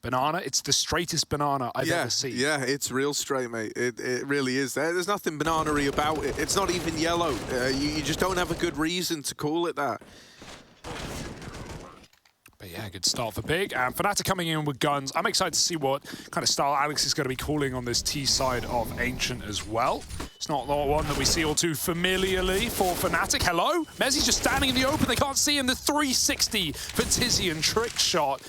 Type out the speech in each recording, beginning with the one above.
Banana, it's the straightest banana I've ever seen. Yeah, it's real straight, mate. It really is. There's nothing banana-y about it. It's not even yellow. You just don't have a good reason to call it that. But yeah, good start for Big. And fnatic coming in with guns. I'm excited to see what kind of style Alex is going to be calling on this T side of Ancient as well. It's not the one that we see all too familiarly for fnatic. Hello? Mezzi's just standing in the open. They can't see him. The 360 for Tizian. Trick shot.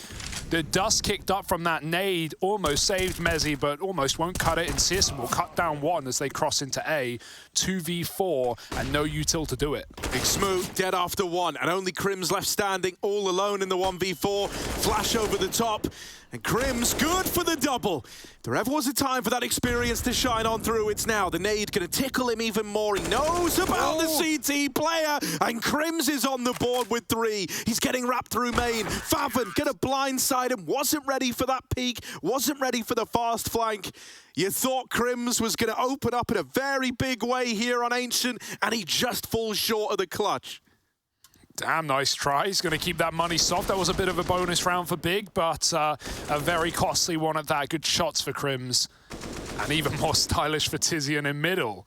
The dust kicked up from that nade almost saved Mezzi, but almost won't cut it. And CSGO will cut down one as they cross into A. 2v4 and no util to do it. Big Smoot dead after one, and only Crim's left standing all alone in the 1v4. Flash over the top, and Crim's good for the double. If there ever was a time for that experience to shine on through, it's now. The nade gonna tickle him even more. He knows about the CT player, and Crims is on the board with 3. He's getting wrapped through main. Faven gonna blindside him. Wasn't ready for that peek. Wasn't ready for the fast flank. You thought Crims was gonna open up in a very big way here on Ancient, and he just falls short of the clutch. Damn, nice try. He's going to keep that money soft. That was a bit of a bonus round for Big, but a very costly one at that. Good shots for Crims. And even more stylish for Tizian in middle,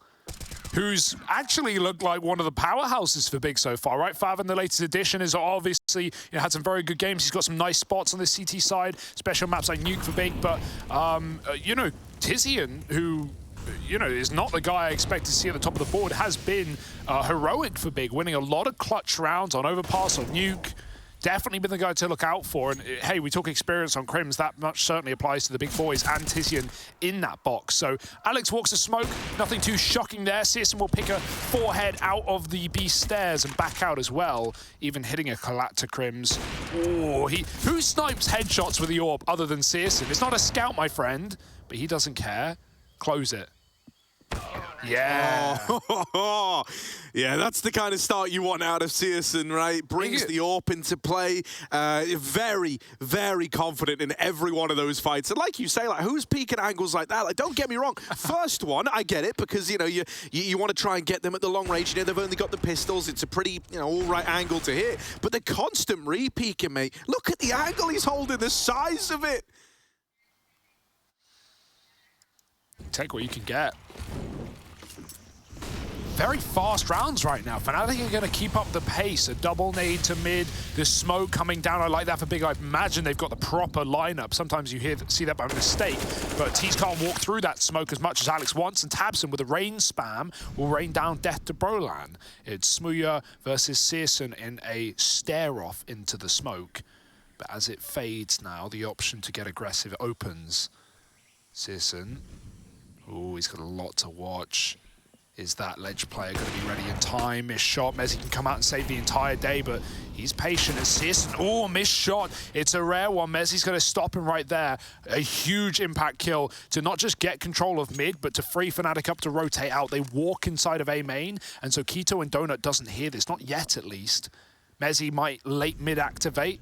who's actually looked like one of the powerhouses for Big so far, right? Fav in the latest edition is obviously had some very good games. He's got some nice spots on the CT side, special maps like Nuke for Big, but, Tizian, who is not the guy I expect to see at the top of the board, has been heroic for Big, winning a lot of clutch rounds on Overpass, on Nuke. Definitely been the guy to look out for. And hey, we talk experience on Crims, that much certainly applies to the big boys and Tizian in that box. So Alex walks a smoke, nothing too shocking there. CSGO will pick a forehead out of the B stairs and back out as well, even hitting a collat to Crims. Oh, who snipes headshots with the orb other than CSGO? It's not a scout, my friend, but he doesn't care. Close it. Yeah. Oh, yeah, that's the kind of start you want out of CSGO, right? Brings the AWP into play. Very, very confident in every one of those fights. And like you say, like, who's peeking angles like that? Like, don't get me wrong. First one, I get it, because, you want to try and get them at the long range. They've only got the pistols. It's a pretty, all right angle to hit. But the constant re-peeking, mate. Look at the angle he's holding, the size of it. Take what you can get. Very fast rounds right now. Fnatic are going to keep up the pace. A double nade to mid, the smoke coming down. I like that for Big. I imagine they've got the proper lineup. Sometimes you see that by mistake, but Tees can't walk through that smoke as much as Alex wants, and Tabson with a rain spam will rain down death to Brolan. It's Smuya versus CSGO in a stare-off into the smoke. But as it fades now, the option to get aggressive opens. CSGO. Oh, he's got a lot to watch. Is that ledge player going to be ready in time? Missed shot. Mezzi can come out and save the entire day, but he's patient. Assist. Oh, missed shot. It's a rare one. Mezzi's going to stop him right there. A huge impact kill to not just get control of mid, but to free Fnatic up to rotate out. They walk inside of A main, and so Keto and Donut doesn't hear this. Not yet, at least. Mezzi might late mid activate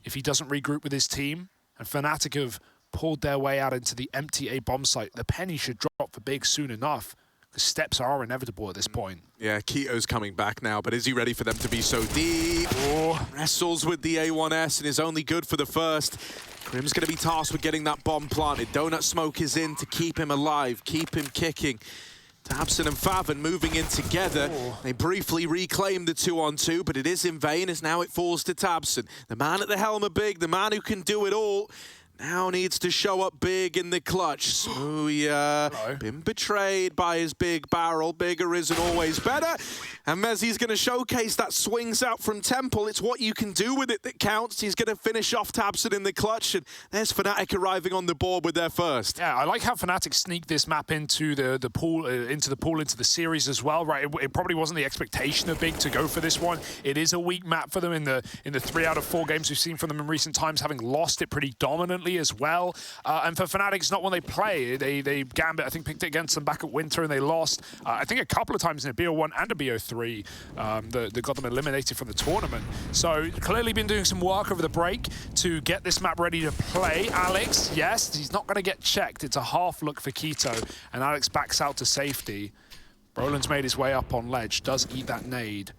if he doesn't regroup with his team. And Fnatic have pulled their way out into the empty A bomb site. The penny should drop for Big soon enough. The steps are inevitable at this point. Yeah, Keto's coming back now, but is he ready for them to be so deep? Oh, wrestles with the A1S and is only good for the first. Crim's going to be tasked with getting that bomb planted. Donut smoke is in to keep him alive, keep him kicking. Tabson and Faven moving in together. Oh. They briefly reclaim the 2-on-2, but it is in vain as now it falls to Tabson. The man at the helm of Big, the man who can do it all. Now needs to show up big in the clutch. Smuya, been betrayed by his big barrel. Bigger isn't always better. And Mezzi's going to showcase that swings out from Temple. It's what you can do with it that counts. He's going to finish off Tabson in the clutch. And there's Fnatic arriving on the board with their first. Yeah, I like how Fnatic sneaked this map into the pool, into the series as well, right? It probably wasn't the expectation of Big to go for this one. It is a weak map for them in the 3 out of 4 games we've seen from them in recent times, having lost it pretty dominantly as well. And for Fnatic, it's not when they play. They Gambit, I think, picked it against them back at Winter and they lost, I think, a couple of times in a BO1 and a BO3 that got them eliminated from the tournament. So clearly been doing some work over the break to get this map ready to play. Alex, yes, he's not going to get checked. It's a half look for Keto, and Alex backs out to safety. Brolan's made his way up on ledge, does eat that nade.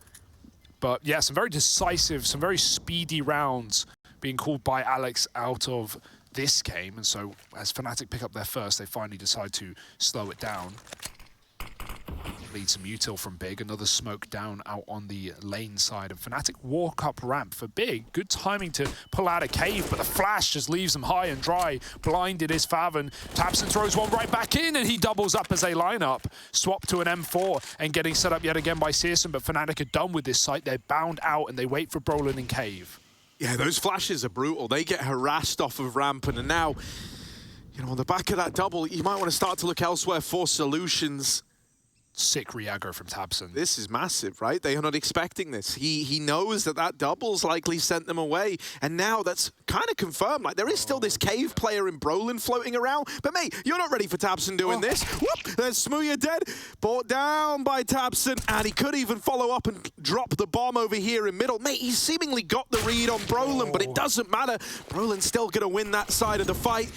But yeah, some very decisive, some very speedy rounds being called by Alex out of this game. And so as Fnatic pick up their first, they finally decide to slow it down. Leads some util from Big, another smoke down out on the lane side. And Fnatic walk up ramp for Big. Good timing to pull out a cave, but the flash just leaves them high and dry. Blinded is tabseN. tabseN throws one right back in, and he doubles up as they line up. Swap to an M4 and getting set up yet again by CSGO, but Fnatic are done with this site. They're bound out and they wait for Brolin in cave. Yeah, those flashes are brutal. They get harassed off of ramp, and now, you know, on the back of that double, you might want to start to look elsewhere for solutions. Sick re-aggro from tabseN. This is massive, right? They are not expecting this. He knows that that double's likely sent them away, and now that's kind of confirmed. Like, there is still this cave player in Brolin floating around, but mate, you're not ready for tabseN doing this. Whoop! There's Smooya dead, brought down by tabseN, and he could even follow up and drop the bomb over here in middle. Mate, he's seemingly got the read on Brolin, but it doesn't matter. Brolin's still gonna win that side of the fight,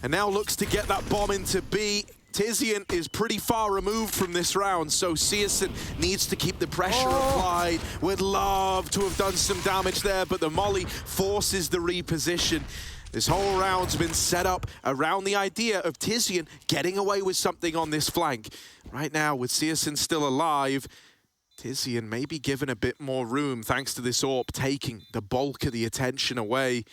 and now looks to get that bomb into B. TiziaN is pretty far removed from this round, so CSGO needs to keep the pressure applied. Would love to have done some damage there, but the molly forces the reposition. This whole round's been set up around the idea of TiziaN getting away with something on this flank. Right now, with CSGO still alive, TiziaN may be given a bit more room thanks to this AWP taking the bulk of the attention away.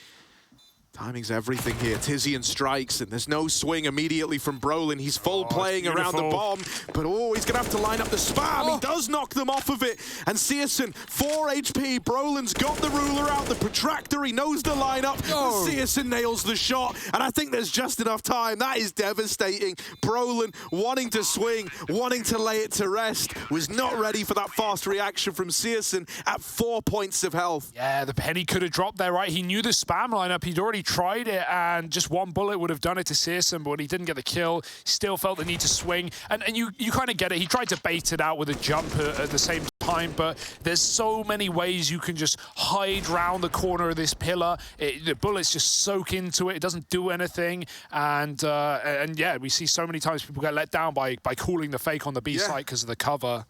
Timing's everything here. TiziaN strikes, and there's no swing immediately from Brolin. He's full playing around the bomb, but he's going to have to line up the spam. He does knock them off of it, and CSGO, 4 HP. Brolin's got the ruler out, the protractor. He knows the lineup. CSGO nails the shot, and I think there's just enough time. That is devastating. Brolin wanting to swing, wanting to lay it to rest, was not ready for that fast reaction from CSGO at 4 points of health. Yeah, the penny could have dropped there, right? He knew the spam lineup. He'd already tried it, and just one bullet would have done it to CSGO, but when he didn't get the kill, still felt the need to swing. And you kind of get it. He tried to bait it out with a jump at the same time, but there's so many ways you can just hide round the corner of this pillar. The bullets just soak into it. It doesn't do anything. And yeah, we see so many times people get let down by calling the fake on the B site because of the cover.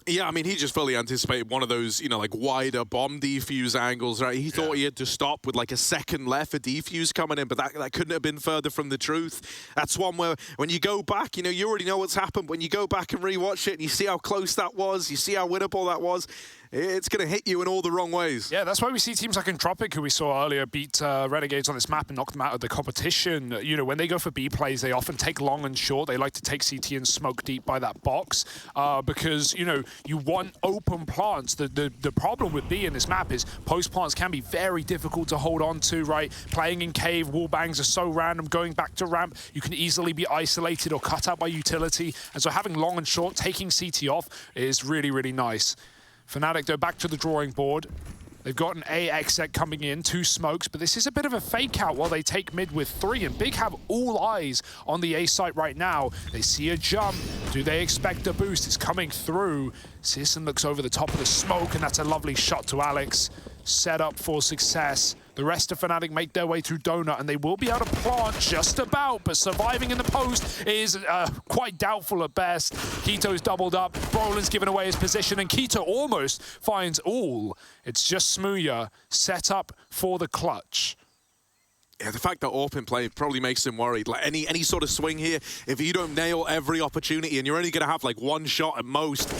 Yeah, I mean, he just fully anticipated one of those, you know, like wider bomb defuse angles, right? He thought he had to stop with like a second left for defuse coming in, but that couldn't have been further from the truth. That's one where when you go back, you know, you already know what's happened. When you go back and rewatch it and you see how close that was, you see how winnable that was, it's going to hit you in all the wrong ways. Yeah, that's why we see teams like Entropic, who we saw earlier, beat Renegades on this map and knock them out of the competition. You know, when they go for B plays, they often take long and short. They like to take CT and smoke deep by that box because, you know, you want open plants. The problem with B in this map is post plants can be very difficult to hold on to, right? Playing in cave, wall bangs are so random. Going back to ramp, you can easily be isolated or cut out by utility. And so having long and short, taking CT off is really, really nice. Fnatic, though, back to the drawing board. They've got an A exec coming in, 2 smokes, but this is a bit of a fake out while they take mid with 3, and Big have all eyes on the A site right now. They see a jump. Do they expect a boost? It's coming through. CSGO looks over the top of the smoke, and that's a lovely shot to Alex. Set up for success. The rest of Fnatic make their way through Donut, and they will be able to plant just about, but surviving in the post is quite doubtful at best. Kito's doubled up, Brolin's given away his position, and Kito almost finds all. It's just Smooya set up for the clutch. Yeah, the fact that AWP in play probably makes him worried. Like any sort of swing here, if you don't nail every opportunity and you're only going to have like 1 shot at most,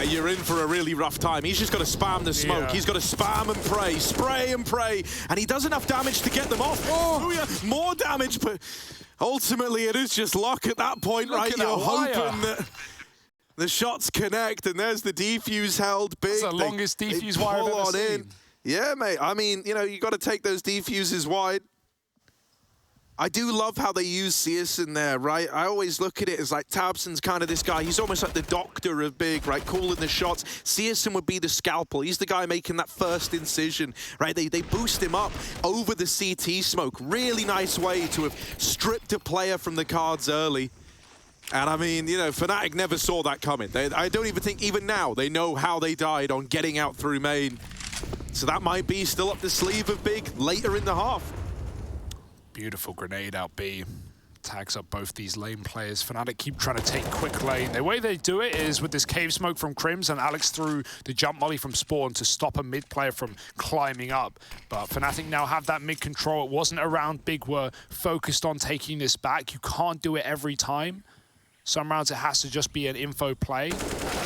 you're in for a really rough time. He's just got to spam the smoke. Yeah. He's got to spam and pray, spray and pray, and he does enough damage to get them off. More damage, but ultimately it is just luck at that point, right? You're hoping that the shots connect, and there's the defuse held big. That's the longest defuse wire I've ever seen. Yeah, mate. I mean, you know, you got to take those defuses wide. I do love how they use CSGO in there, right? I always look at it as like tabseN's kind of this guy. He's almost like the doctor of Big, right? Calling the shots. CSGO would be the scalpel. He's the guy making that first incision, right? They boost him up over the CT smoke. Really nice way to have stripped a player from the cards early. And I mean, you know, Fnatic never saw that coming. I don't even think, even now, they know how they died on getting out through main. So that might be still up the sleeve of Big later in the half. Beautiful grenade out B. tags up both these lane players. Fnatic keep trying to take quick lane. The way they do it is with this cave smoke from Crims, and Alex threw the jump molly from spawn to stop a mid player from climbing up. But Fnatic now have that mid control. It wasn't around Big were focused on taking this back. You can't do it every time. Some rounds it has to just be an info play.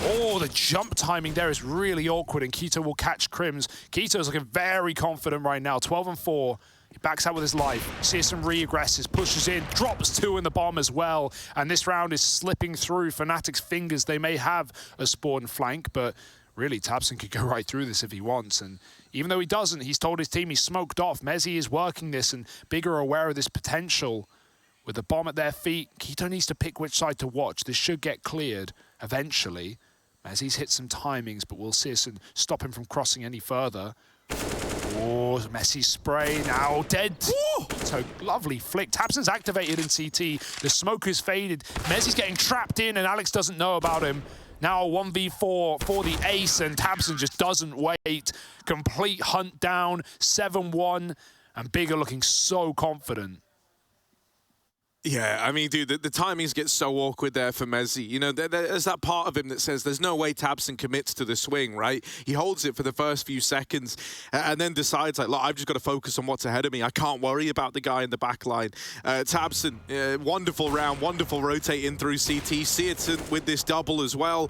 Oh, the jump timing there is really awkward, and Keto will catch Crims. Keto is looking very confident right now, 12 and 4. He backs out with his life, sees some re-aggresses, pushes in, drops 2 in the bomb as well. And this round is slipping through Fnatic's fingers. They may have a spawn flank, but really tabseN could go right through this if he wants. And even though he doesn't, he's told his team he's smoked off. Mezzi is working this, and Big are aware of this potential. With the bomb at their feet, Keto needs to pick which side to watch. This should get cleared eventually. Mezzi's hit some timings, but we'll see us and stop him from crossing any further. Oh, messy spray now, dead. So lovely flick. tabseN's activated in CT. The smoke is faded. Mezzi's getting trapped in, and Alex doesn't know about him. Now 1v4 for the ace, and tabseN just doesn't wait. Complete hunt down, 7-1, and Big are looking so confident. Yeah, I mean, dude, the timings get so awkward there for Mezzi. You know, there's that part of him that says there's no way tabseN commits to the swing, right? He holds it for the first few seconds and then decides, like, look, I've just got to focus on what's ahead of me. I can't worry about the guy in the back line. tabseN, wonderful round, wonderful rotating through CT. CSGO with this double as well.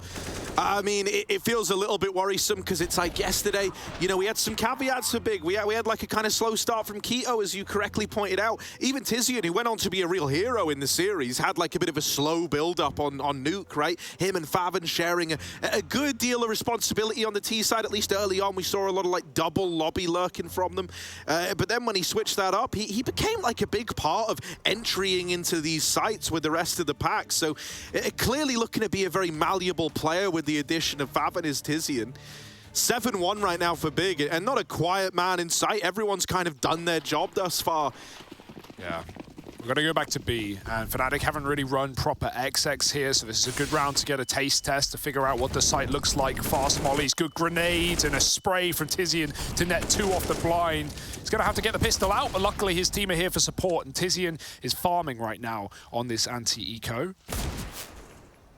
I mean, it feels a little bit worrisome because it's like yesterday, you know, we had some caveats for Big. We had like a kind of slow start from Keto, as you correctly pointed out. Even tiziaN, who went on to be a real hero in the series, had like a bit of a slow build-up on Nuke, right? Him and fnatic sharing a good deal of responsibility on the T side, at least early on. We saw a lot of like double lobby lurking from them. But then when he switched that up, he became like a big part of entering into these sites with the rest of the pack. So clearly looking to be a very malleable player with the addition of fnatic as tiziaN. 7-1 right now for Big, and not a quiet man in sight. Everyone's kind of done their job thus far. Yeah. We're going to go back to B, and Fnatic haven't really run proper XX here, so this is a good round to get a taste test to figure out what the site looks like. Fast mollies, good grenades, and a spray from tiziaN to net 2 off the blind. He's going to have to get the pistol out, but luckily his team are here for support, and tiziaN is farming right now on this anti-eco.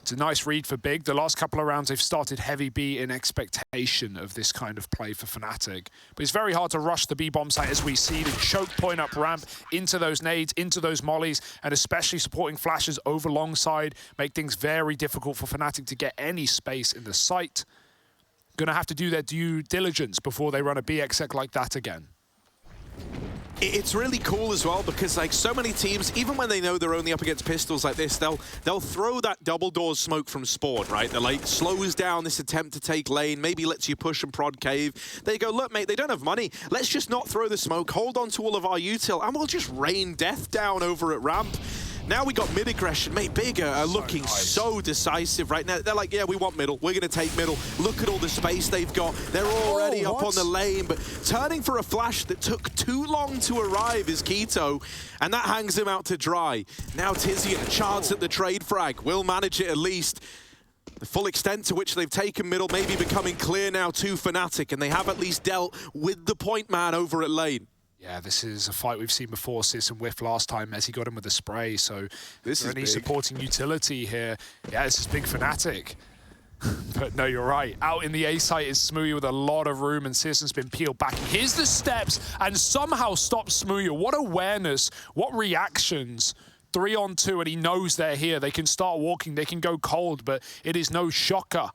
It's a nice read for Big. The last couple of rounds, they've started heavy B in expectation of this kind of play for Fnatic. But it's very hard to rush the B bomb site as we see the choke point up ramp into those nades, into those mollies, and especially supporting flashes over long side make things very difficult for Fnatic to get any space in the site. Gonna have to do their due diligence before they run a B exec like that again. It's really cool as well because like so many teams, even when they know they're only up against pistols like this, they'll throw that double doors smoke from spawn, right? They're like slows down this attempt to take lane, maybe lets you push and prod cave. They go, look, mate, they don't have money. Let's just not throw the smoke, hold on to all of our util, and we'll just rain death down over at ramp. Now we got mid aggression. Mate, Big are looking so decisive right now. They're like, yeah, we want middle. We're going to take middle. Look at all the space they've got. They're already up on the lane, but turning for a flash that took too long to arrive is Keto, and that hangs him out to dry. Now tiziaN, a chance at the trade frag. Will manage it at least. The full extent to which they've taken middle may be becoming clear now to Fnatic, and they have at least dealt with the point man over at lane. Yeah, this is a fight we've seen before. CSGO whiff last time as he got him with a spray, so this is any supporting utility here. Yeah, this is Big Fnatic. But no, you're right. Out in the A site is Smooya with a lot of room, and CSGO's been peeled back. Here's the steps, and somehow stops Smooya. What awareness, what reactions. 3-on-2, and he knows they're here. They can start walking, they can go cold, but it is no shocker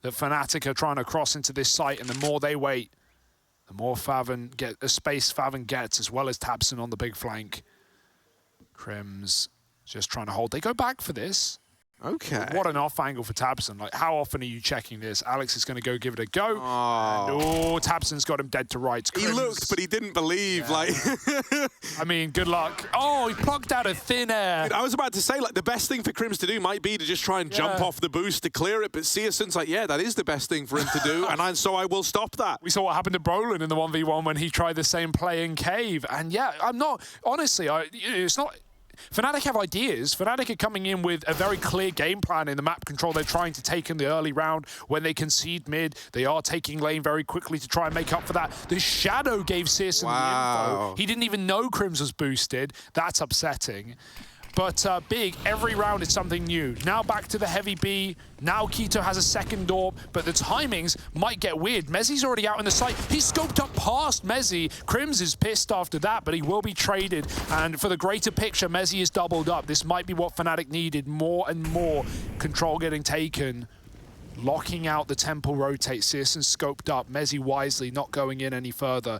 that Fnatic are trying to cross into this site, and the more they wait, the more space fnatic gets, as well as tabseN on the big flank. Crims just trying to hold. They go back for this. Okay. What an off angle for tabseN. Like, how often are you checking this? Alex is going to go give it a go. Oh, tabseN's got him dead to rights. He looked, but he didn't believe. Yeah. Like, I mean, good luck. Oh, he plucked out of thin air. Dude, I was about to say, like, the best thing for Crims to do might be to just try and jump off the boost to clear it, but CSGO's like, yeah, that is the best thing for him to do, and so I will stop that. We saw what happened to Brolin in the 1v1 when he tried the same play in Cave, and yeah, I'm not, honestly, it's not. Fnatic have ideas. Fnatic are coming in with a very clear game plan in the map control they're trying to take in the early round. When they concede mid, they are taking lane very quickly to try and make up for that. The Shadow gave CSGO the info. He didn't even know Crims was boosted. That's upsetting. But Big, every round is something new. Now back to the heavy B. Now Keto has a second AWP, but the timings might get weird. Mezzi's already out in the site. He's scoped up past Mezzi. Crims is pissed after that, but he will be traded. And for the greater picture, Mezzi is doubled up. This might be what Fnatic needed. More and more control getting taken. Locking out the temple rotate. Searson scoped up. Mezzi wisely not going in any further.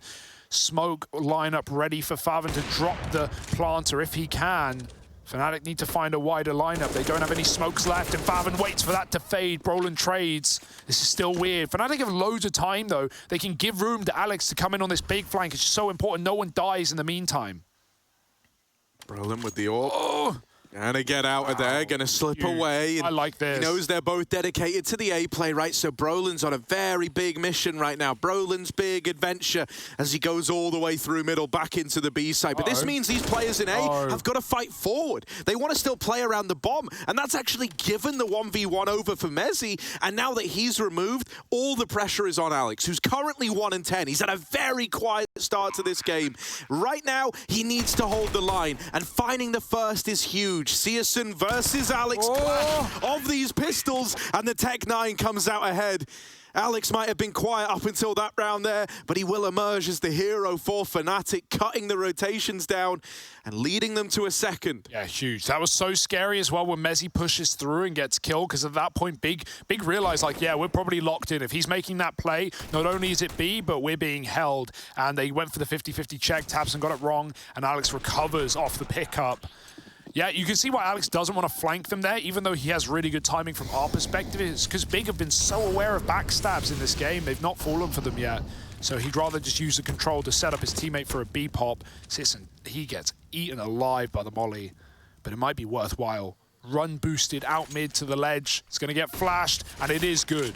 Smoke lineup ready for Faven to drop the planter if he can. Fnatic need to find a wider lineup. They don't have any smokes left, and Faven waits for that to fade. Brolin trades. This is still weird. Fnatic have loads of time, though. They can give room to Alex to come in on this big flank. It's so important. No one dies in the meantime. Brolin with the AWP. Oh. Gonna get out of there, gonna slip away. I like this. He knows they're both dedicated to the A play, right? So Brolin's on a very big mission right now. Brolin's big adventure as he goes all the way through middle, back into the B side. But this means these players in A have got to fight forward. They want to still play around the bomb, and that's actually given the 1v1 over for Mezzi. And now that he's removed, all the pressure is on Alex, who's currently 1-10. He's had a very quiet start to this game. Right now, he needs to hold the line, and finding the first is huge. Searson versus Alex of these pistols, and the Tech-9 comes out ahead. Alex might have been quiet up until that round there, but he will emerge as the hero for Fnatic, cutting the rotations down and leading them to a second. Yeah, huge. That was so scary as well when Mezzi pushes through and gets killed, because at that point, Big realized, like, yeah, we're probably locked in. If he's making that play, not only is it B, but we're being held. And they went for the 50-50 check. Tabson got it wrong, and Alex recovers off the pickup. Yeah, you can see why Alex doesn't want to flank them there, even though he has really good timing from our perspective. It's because Big have been so aware of backstabs in this game. They've not fallen for them yet. So he'd rather just use the control to set up his teammate for a B pop. Searson, he gets eaten alive by the molly, but it might be worthwhile. Run boosted out mid to the ledge. It's going to get flashed, and it is good.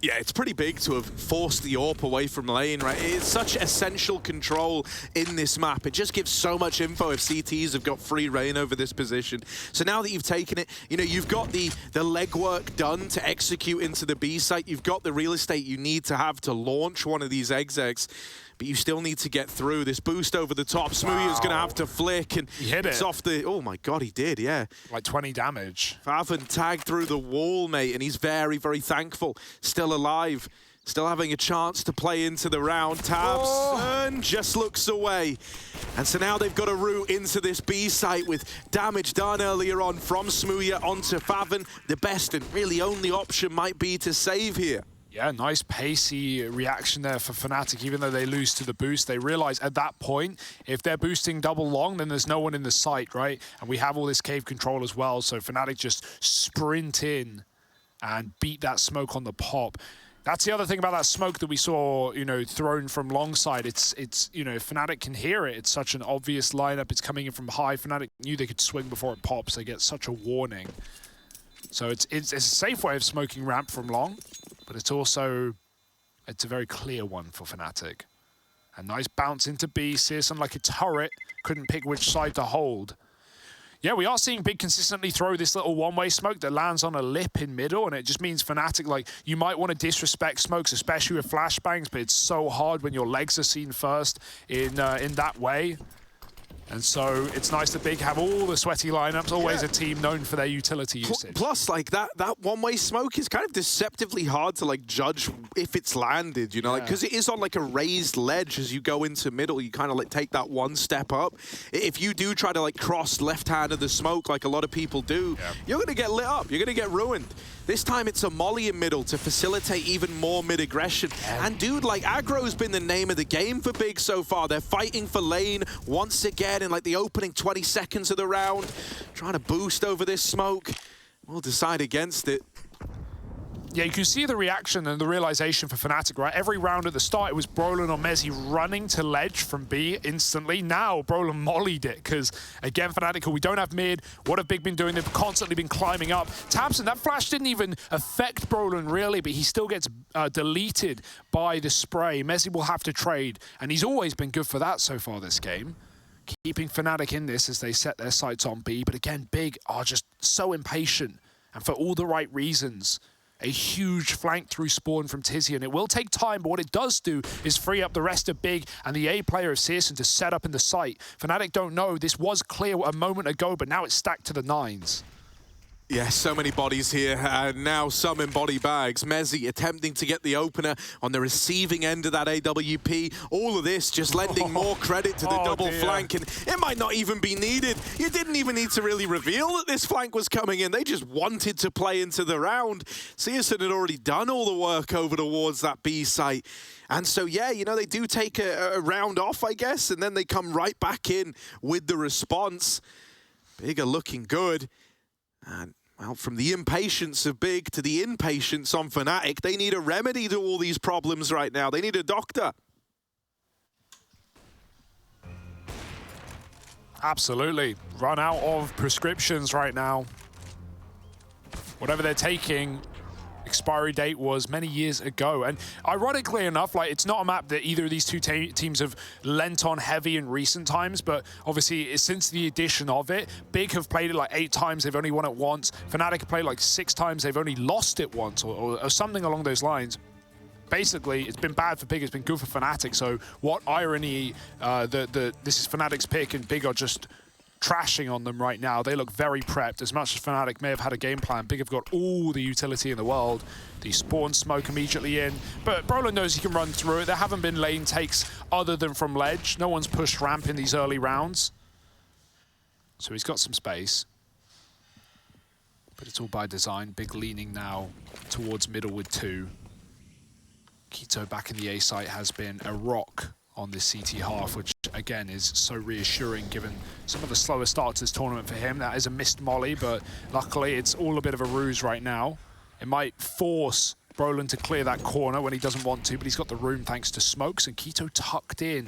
Yeah, it's pretty big to have forced the AWP away from lane, right? It's such essential control in this map. It just gives so much info if CTs have got free reign over this position. So now that you've taken it, you know, you've got the legwork done to execute into the B site. You've got the real estate you need to have to launch one of these execs. But you still need to get through. This boost over the top, Smoothie is going to have to flick, and he hit it's off the... Oh my god, he did, yeah. Like 20 damage. Faven tagged through the wall, mate, and he's very, very thankful. Still alive, still having a chance to play into the round. Tabson just looks away. And so now they've got a route into this B site with damage done earlier on from Smoothie onto Faven. The best and really only option might be to save here. Yeah, nice pacey reaction there for Fnatic. Even though they lose to the boost, they realize at that point, if they're boosting double long, then there's no one in the site, right? And we have all this cave control as well, so Fnatic just sprint in and beat that smoke on the pop. That's the other thing about that smoke that we saw, you know, thrown from long side. It's you know, Fnatic can hear it. It's such an obvious lineup. It's coming in from high. Fnatic knew they could swing before it pops. They get such a warning. So it's a safe way of smoking ramp from long. But it's a very clear one for Fnatic. A nice bounce into B. Searson like a turret. Couldn't pick which side to hold. Yeah, we are seeing Big consistently throw this little one-way smoke that lands on a lip in middle, and it just means Fnatic, like, you might want to disrespect smokes, especially with flashbangs, but it's so hard when your legs are seen first in that way. And so it's nice that Big have all the sweaty lineups, always a team known for their utility usage. Plus, like, that one-way smoke is kind of deceptively hard to, like, judge if it's landed, you know, like, because it is on, like, a raised ledge as you go into middle. You kind of, like, take that one step up. If you do try to, like, cross left hand of the smoke like a lot of people do, you're going to get lit up. You're going to get ruined. This time it's a molly in middle to facilitate even more mid-aggression. And dude, like, aggro's been the name of the game for Big so far. They're fighting for lane once again in like the opening 20 seconds of the round. Trying to boost over this smoke. We'll decide against it. Yeah, you can see the reaction and the realization for Fnatic, right? Every round at the start, it was Brolin or Mezzi running to ledge from B instantly. Now, Brolin mollied it, because, again, Fnatic, we don't have mid. What have Big been doing? They've constantly been climbing up. Tabson, that flash didn't even affect Brolin, really, but he still gets deleted by the spray. Mezzi will have to trade, and he's always been good for that so far this game. Keeping Fnatic in this as they set their sights on B. But again, Big are just so impatient, and for all the right reasons. a huge flank through spawn from Tizian. It will take time, but what it does do is free up the rest of Big and the A player of Searson to set up in the site. Fnatic don't know, this was clear a moment ago, but now it's stacked to the 9s. Yeah, so many bodies here, and now some in body bags. Mezzi attempting to get the opener on the receiving end of that AWP. All of this just lending more credit to the double flank, and it might not even be needed. You didn't even need to really reveal that this flank was coming in. They just wanted to play into the round. Searson had already done all the work over towards that B site. And so, yeah, you know, they do take a round off, I guess, and then they come right back in with the response. Big are looking good. And well, from the impatience of Big to the impatience on Fnatic, they need a remedy to all these problems right now. They need a doctor. Absolutely. Run out of prescriptions right now. Whatever they're taking, expiry date was many years ago. And ironically enough, like, it's not a map that either of these two teams have lent on heavy in recent times, but obviously since the addition of it, Big have played it like 8 times, they've only won it once. Fnatic have played like 6 times, they've only lost it once, or something along those lines. Basically, it's been bad for Big, it's been good for Fnatic. So what irony this is Fnatic's pick and Big are just trashing on them right now. They look very prepped. As much as Fnatic may have had a game plan, Big have got all the utility in the world. The spawn smoke immediately in, but Brolin knows he can run through it. There haven't been lane takes other than from ledge. No one's pushed ramp in these early rounds. So he's got some space. But it's all by design. Big leaning now towards middle with 2. Kito back in the A site has been a rock on this CT half, which again is so reassuring given some of the slower starts this tournament for him. That is a missed molly, but luckily it's all a bit of a ruse right now. It might force Brolin to clear that corner when he doesn't want to, but he's got the room thanks to smokes, and Kito tucked in.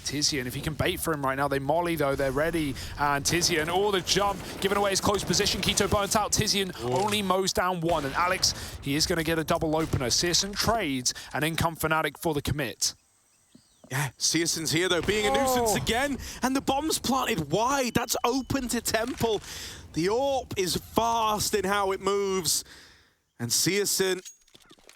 Tizian, if he can bait for him right now, they molly though, they're ready. And Tizian, the jump, giving away his close position. Kito burnt out, Tizian only mows down 1, and Alex, he is going to get a double opener. Searson trades, and in come Fnatic for the commit. Yeah, Searson's here though, being a nuisance again, and the bomb's planted wide. That's open to Temple. The AWP is fast in how it moves, and Searson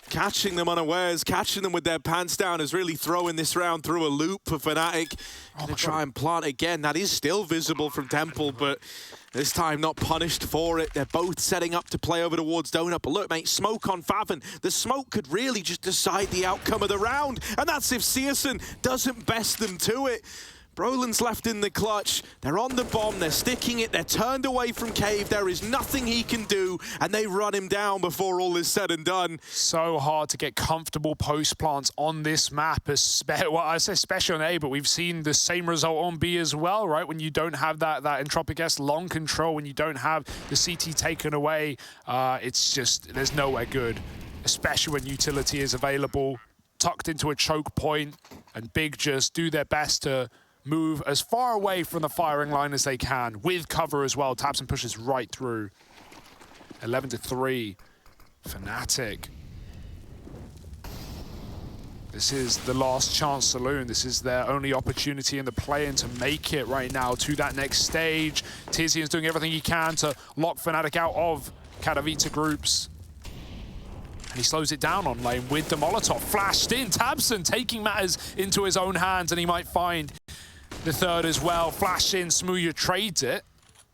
catching them unawares, catching them with their pants down, is really throwing this round through a loop for Fnatic. Gonna try and plant again. That is still visible from Temple, but this time not punished for it. They're both setting up to play over towards Donut. But look, mate, smoke on Favn. The smoke could really just decide the outcome of the round. And that's if Searson doesn't best them to it. Brolin's left in the clutch. They're on the bomb. They're sticking it. They're turned away from Cave. There is nothing he can do. And they run him down before all is said and done. So hard to get comfortable post plants on this map. Well, I say especially on A, but we've seen the same result on B as well, right? When you don't have that Entropic S long control, when you don't have the CT taken away, it's just, there's nowhere good. Especially when utility is available, tucked into a choke point, and Big just do their best to move as far away from the firing line as they can, with cover as well. Taps and pushes right through. 11-3, Fnatic. This is the last chance saloon. This is their only opportunity in the play-in to make it right now to that next stage. Tizian's doing everything he can to lock Fnatic out of Katowice groups. And he slows it down on lane with the Molotov. Flashed in, Tabson taking matters into his own hands, and he might find the third as well. Flash in, Smooya trades it.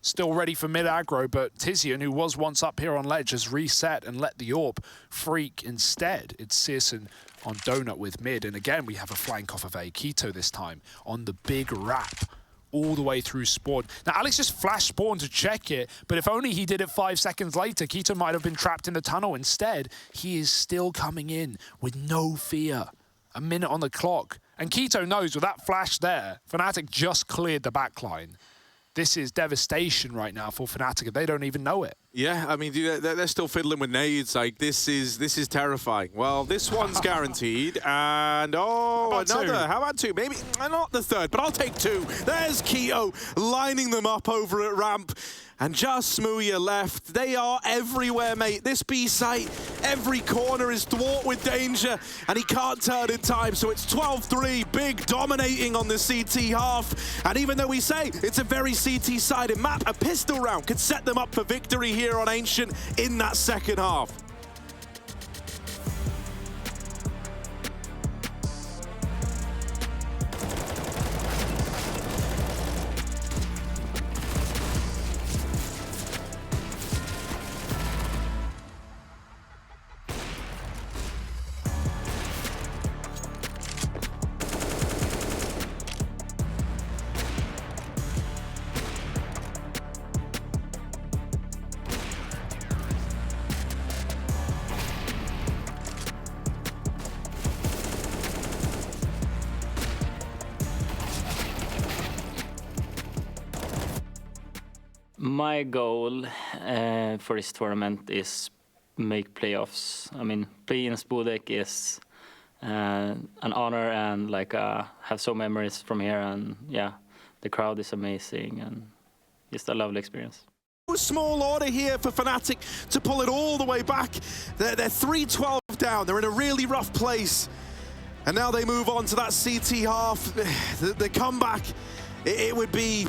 Still ready for mid-aggro, but Tizian, who was once up here on ledge, has reset and let the AWP freak instead. It's Searson on Donut with mid, and again, we have a flank off of A. Kito this time on the big wrap, all the way through spawn. Now, Alex just flashed spawn to check it, but if only he did it 5 seconds later, Kito might have been trapped in the tunnel. Instead, he is still coming in with no fear. A minute on the clock. And Kito knows with that flash there, Fnatic just cleared the backline. This is devastation right now for Fnatic, and they don't even know it. Yeah, I mean, dude, they're still fiddling with nades. Like, this is terrifying. Well, this one's guaranteed, and another. 2? How about 2? Maybe not the third, but I'll take 2. There's Kito lining them up over at ramp, and just Smooya left. They are everywhere, mate. This B site, every corner is thwart with danger, and he can't turn in time. So it's 12-3, Big dominating on the CT half. And even though we say it's a very CT-sided map, a pistol round could set them up for victory here on Ancient in that second half. My goal for this tournament is make playoffs. I mean, playing in Spodek is an honor and like have so memories from here, and yeah, the crowd is amazing and just a lovely experience. Small order here for fnatic to pull it all the way back. They're 3-12 down. They're in a really rough place. And now they move on to that CT half. The comeback, it would be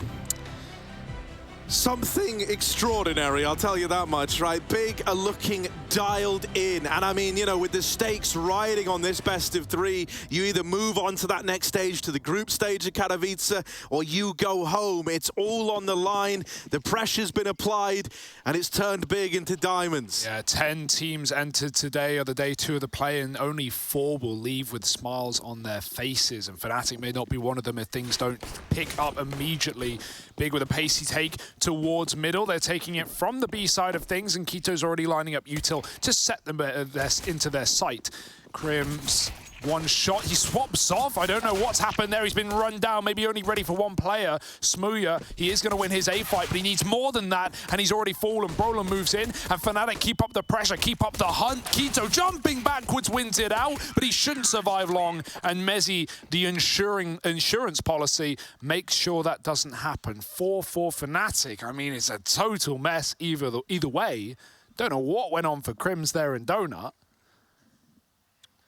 something extraordinary, I'll tell you that much, right? Big are looking dialed in. And I mean, you know, with the stakes riding on this best of three, you either move on to that next stage, to the group stage of Katowice, or you go home. It's all on the line. The pressure's been applied, and it's turned big into diamonds. Yeah, 10 teams entered today, or the day 2 of the play, and only 4 will leave with smiles on their faces. And fnatic may not be one of them if things don't pick up immediately. Big with a pacey take towards middle. They're taking it from the B side of things, and Kito's already lining up util to set them into their sight. Crims, one shot, he swaps off. I don't know what's happened there. He's been run down, maybe only ready for one player. Smooya, he is going to win his A fight, but he needs more than that, and he's already fallen. Brolin moves in, and fnatic keep up the pressure, keep up the hunt. Kito jumping backwards wins it out, but he shouldn't survive long, and Mezzi, the insurance policy, makes sure that doesn't happen. 4-4 fnatic. I mean, it's a total mess either way. Don't know what went on for Crims there in Donut,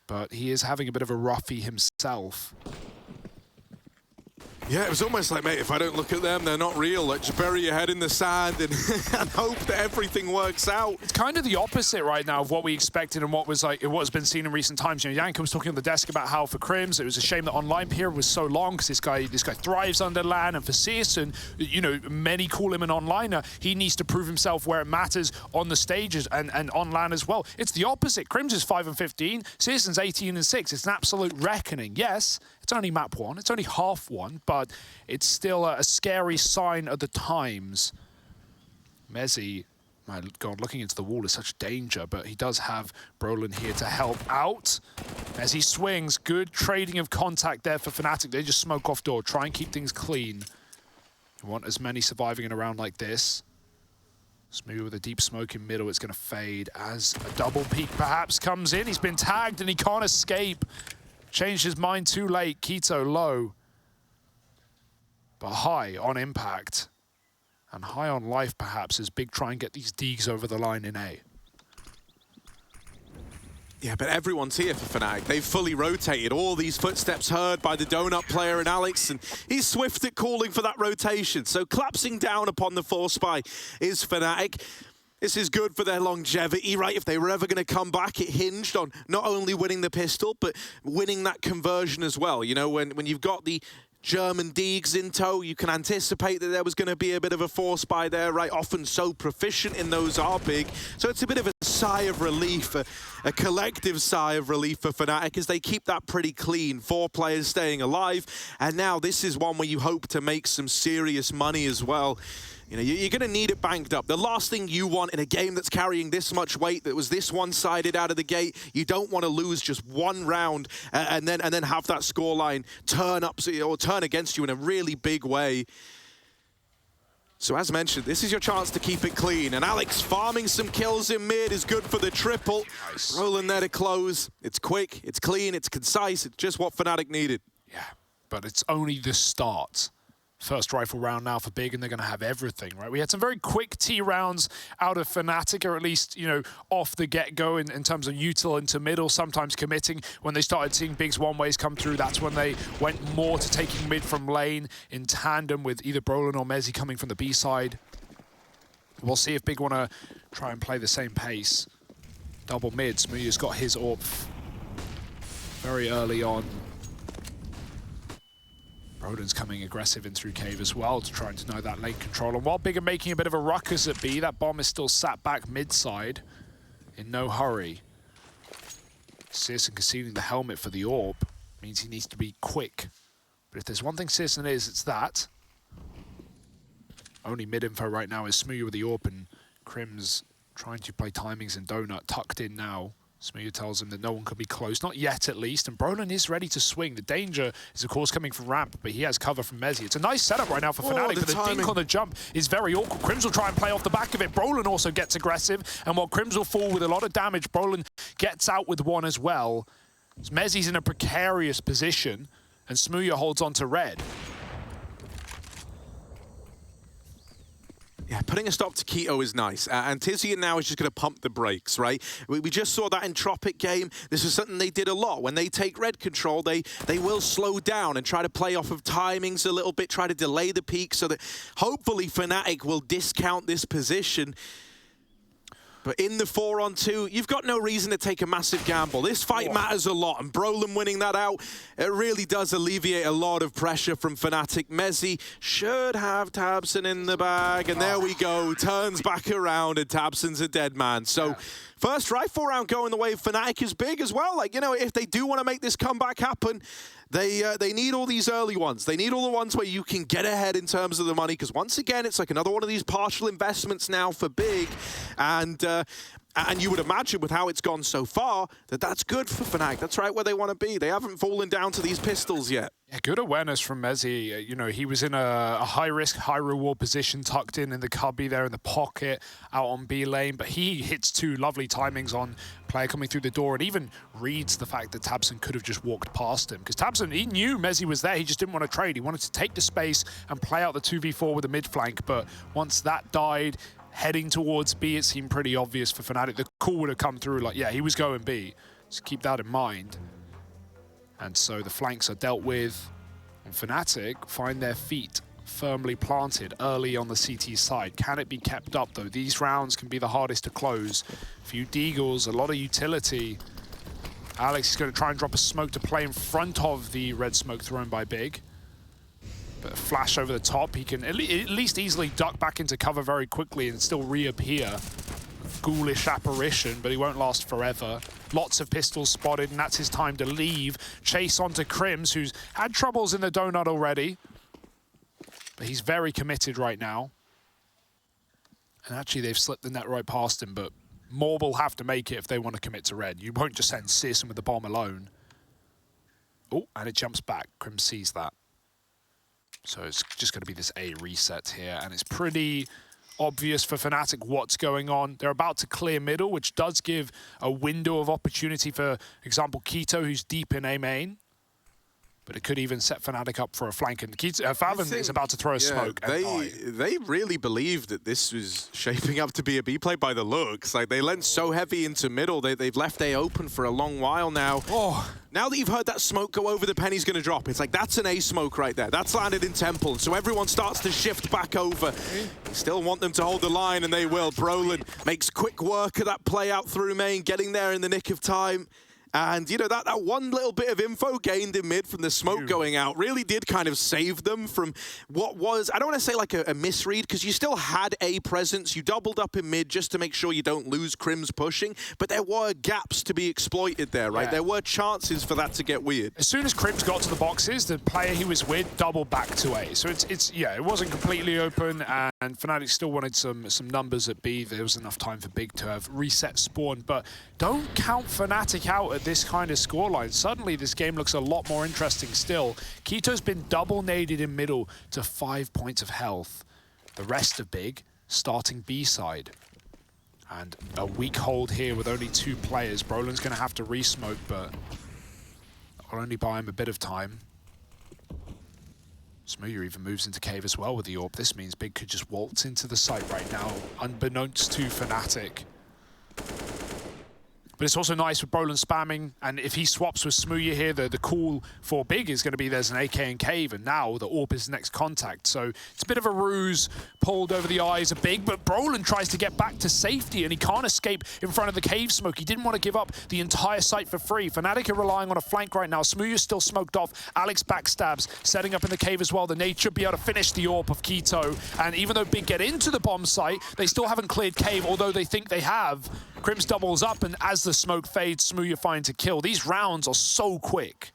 but he is having a bit of a roughie himself. Yeah, it was almost like, mate, if I don't look at them, they're not real. Like, just bury your head in the sand and, and hope that everything works out. It's kind of the opposite right now of what we expected and what has been seen in recent times. You know, Yanka was talking on the desk about how for Crims, it was a shame that online period was so long because this guy thrives under LAN, and for Searson, you know, many call him an onliner. He needs to prove himself where it matters on the stages and on LAN as well. It's the opposite. Crims is 5-15, Searson's 18-6. It's an absolute reckoning. Yes, it's only map 1, it's only half 1, but it's still a scary sign of the times. Mezzi, my God, looking into the wall is such danger, but he does have Brolin here to help out. As he swings, good trading of contact there for fnatic. They just smoke off door, try and keep things clean. You want as many surviving in a round like this. Smooth with a deep smoke in middle, it's going to fade as a double peek perhaps comes in. He's been tagged and he can't escape. Changed his mind too late. Kito low, but high on impact and high on life perhaps as Big try and get these Deegs over the line in A. Yeah, but everyone's here for fnatic. They've fully rotated. All these footsteps heard by the Donut player and Alex, and he's swift at calling for that rotation. So collapsing down upon the 4-spy is fnatic. This is good for their longevity, right? If they were ever going to come back, it hinged on not only winning the pistol, but winning that conversion as well. You know, when you've got the German Deegs in tow, you can anticipate that there was going to be a bit of a 4-spy there, right? Often so proficient in those are big. So it's a bit of a sigh of relief, a collective sigh of relief for fnatic as they keep that pretty clean. 4 players staying alive. And now this is one where you hope to make some serious money as well. You know, you're going to need it banked up. The last thing you want in a game that's carrying this much weight, that was this one-sided out of the gate, you don't want to lose just one round and then have that scoreline turn up or turn against you in a really big way. So as mentioned, this is your chance to keep it clean. And Alex farming some kills in mid is good for the triple. Nice. Rolling there to close. It's quick, it's clean, it's concise. It's just what fnatic needed. Yeah, but it's only the start. First rifle round now for Big, and they're going to have everything, right? We had some very quick T rounds out of fnatic, or at least, you know, off the get-go in terms of util into middle, sometimes committing. When they started seeing Big's one-ways come through, that's when they went more to taking mid from lane in tandem with either Brolin or Mezzi coming from the B side. We'll see if Big want to try and play the same pace. Double mid, Smooya's got his AWP very early on. Broden's coming aggressive in through cave as well to try and deny that lane control. And while Big are making a bit of a ruckus at B, that bomb is still sat back mid-side in no hurry. Searson concealing the helmet for the AWP means he needs to be quick. But if there's one thing Searson is, it's that. Only mid-info right now is Smooya with the AWP, and Crims trying to play timings in Donut, tucked in now. Smooya tells him that no one could be close, not yet at least, and Brolin is ready to swing. The danger is, of course, coming from ramp, but he has cover from Mezzi. It's a nice setup right now for Fnatic, but the dink on the jump is very awkward. Crims will try and play off the back of it. Brolin also gets aggressive, and while Crims will fall with a lot of damage, Brolin gets out with one as well. Mezzi's in a precarious position, and Smooya holds on to red. Yeah, putting a stop to Keto is nice. And Tizian now is just going to pump the brakes, right? We just saw that in Tropic game. This is something they did a lot. When they take red control, they will slow down and try to play off of timings a little bit, try to delay the peak so that hopefully Fnatic will discount this position. But in the 4-on-2, you've got no reason to take a massive gamble. This fight matters a lot, and Brolin winning that out, it really does alleviate a lot of pressure from Fnatic. Mezzi should have tabseN in the bag, and there we go. Turns back around, and tabseN's a dead man. So, first rifle round going the way of Fnatic is big as well. Like, you know, if they do want to make this comeback happen, they need all these early ones. They need all the ones where you can get ahead in terms of the money, because once again, it's like another one of these partial investments now for big. And you would imagine with how it's gone so far, that's good for Fnatic. That's right where they want to be. They haven't fallen down to these pistols yet. Yeah, good awareness from Mezzi. You know, he was in a high-risk, high-reward position, tucked in the cubby there in the pocket, out on B lane, but he hits two lovely timings on player coming through the door and even reads the fact that tabseN could have just walked past him. Because tabseN, he knew Mezzi was there, he just didn't want to trade. He wanted to take the space and play out the 2v4 with the mid flank, but once that died, heading towards B, it seemed pretty obvious for Fnatic. The call would have come through like, yeah, he was going B. So keep that in mind. And so the flanks are dealt with, and Fnatic find their feet firmly planted early on the CT side. Can it be kept up, though? These rounds can be the hardest to close. A few deagles, a lot of utility. Alex is going to try and drop a smoke to play in front of the red smoke thrown by Big. But a flash over the top, he can at least easily duck back into cover very quickly and still reappear. Ghoulish apparition, but he won't last forever. Lots of pistols spotted, and that's his time to leave. Chase onto Crims, who's had troubles in the donut already. But he's very committed right now. And actually, they've slipped the net right past him, but more will have to make it if they want to commit to red. You won't just send CSGO with the bomb alone. Oh, and it jumps back. Crims sees that. So it's just going to be this A reset here, and it's pretty obvious for Fnatic what's going on. They're about to clear middle, which does give a window of opportunity for example, Keto, who's deep in A main. But it could even set Fnatic up for a flank, and Faven is about to throw a smoke and die. They really believed that this was shaping up to be a B play by the looks. Like, they lent so heavy into middle, they've left A open for a long while now. Oh. Now that you've heard that smoke go over, the penny's going to drop. It's like, that's an A smoke right there. That's landed in Temple, so everyone starts to shift back over. You still want them to hold the line, and they will. Brolin makes quick work of that play out through main, getting there in the nick of time. And, you know, that one little bit of info gained in mid from the smoke going out really did kind of save them from what was, I don't want to say like a misread, because you still had a presence. You doubled up in mid just to make sure you don't lose Crims pushing, but there were gaps to be exploited there, right? Yeah. There were chances for that to get weird. As soon as Crims got to the boxes, the player he was with doubled back to A. So yeah, it wasn't completely open, and Fnatic still wanted some numbers at B. There was enough time for Big to have reset spawn, but don't count Fnatic out at this kind of scoreline. Suddenly, this game looks a lot more interesting still. Keto's been double naded in middle to 5 points of health. The rest of Big starting B side. And a weak hold here with only 2 players. Brolin's going to have to re-smoke, but I'll only buy him a bit of time. Smooya even moves into cave as well with the AWP. This means Big could just waltz into the site right now, unbeknownst to Fnatic. But it's also nice with Brolin spamming, and if he swaps with Smooya here, the call for Big is going to be there's an AK in cave, and now the AWP is next contact. So it's a bit of a ruse pulled over the eyes of Big, but Brolin tries to get back to safety, and he can't escape in front of the cave smoke. He didn't want to give up the entire site for free. Fnatic are relying on a flank right now. Smooya's still smoked off. Alex backstabs, setting up in the cave as well. The nade should be able to finish the AWP of Keto, and even though Big get into the bomb site, they still haven't cleared cave, although they think they have. Crims doubles up, and as the smoke fades, Smooya finds a kill. These rounds are so quick.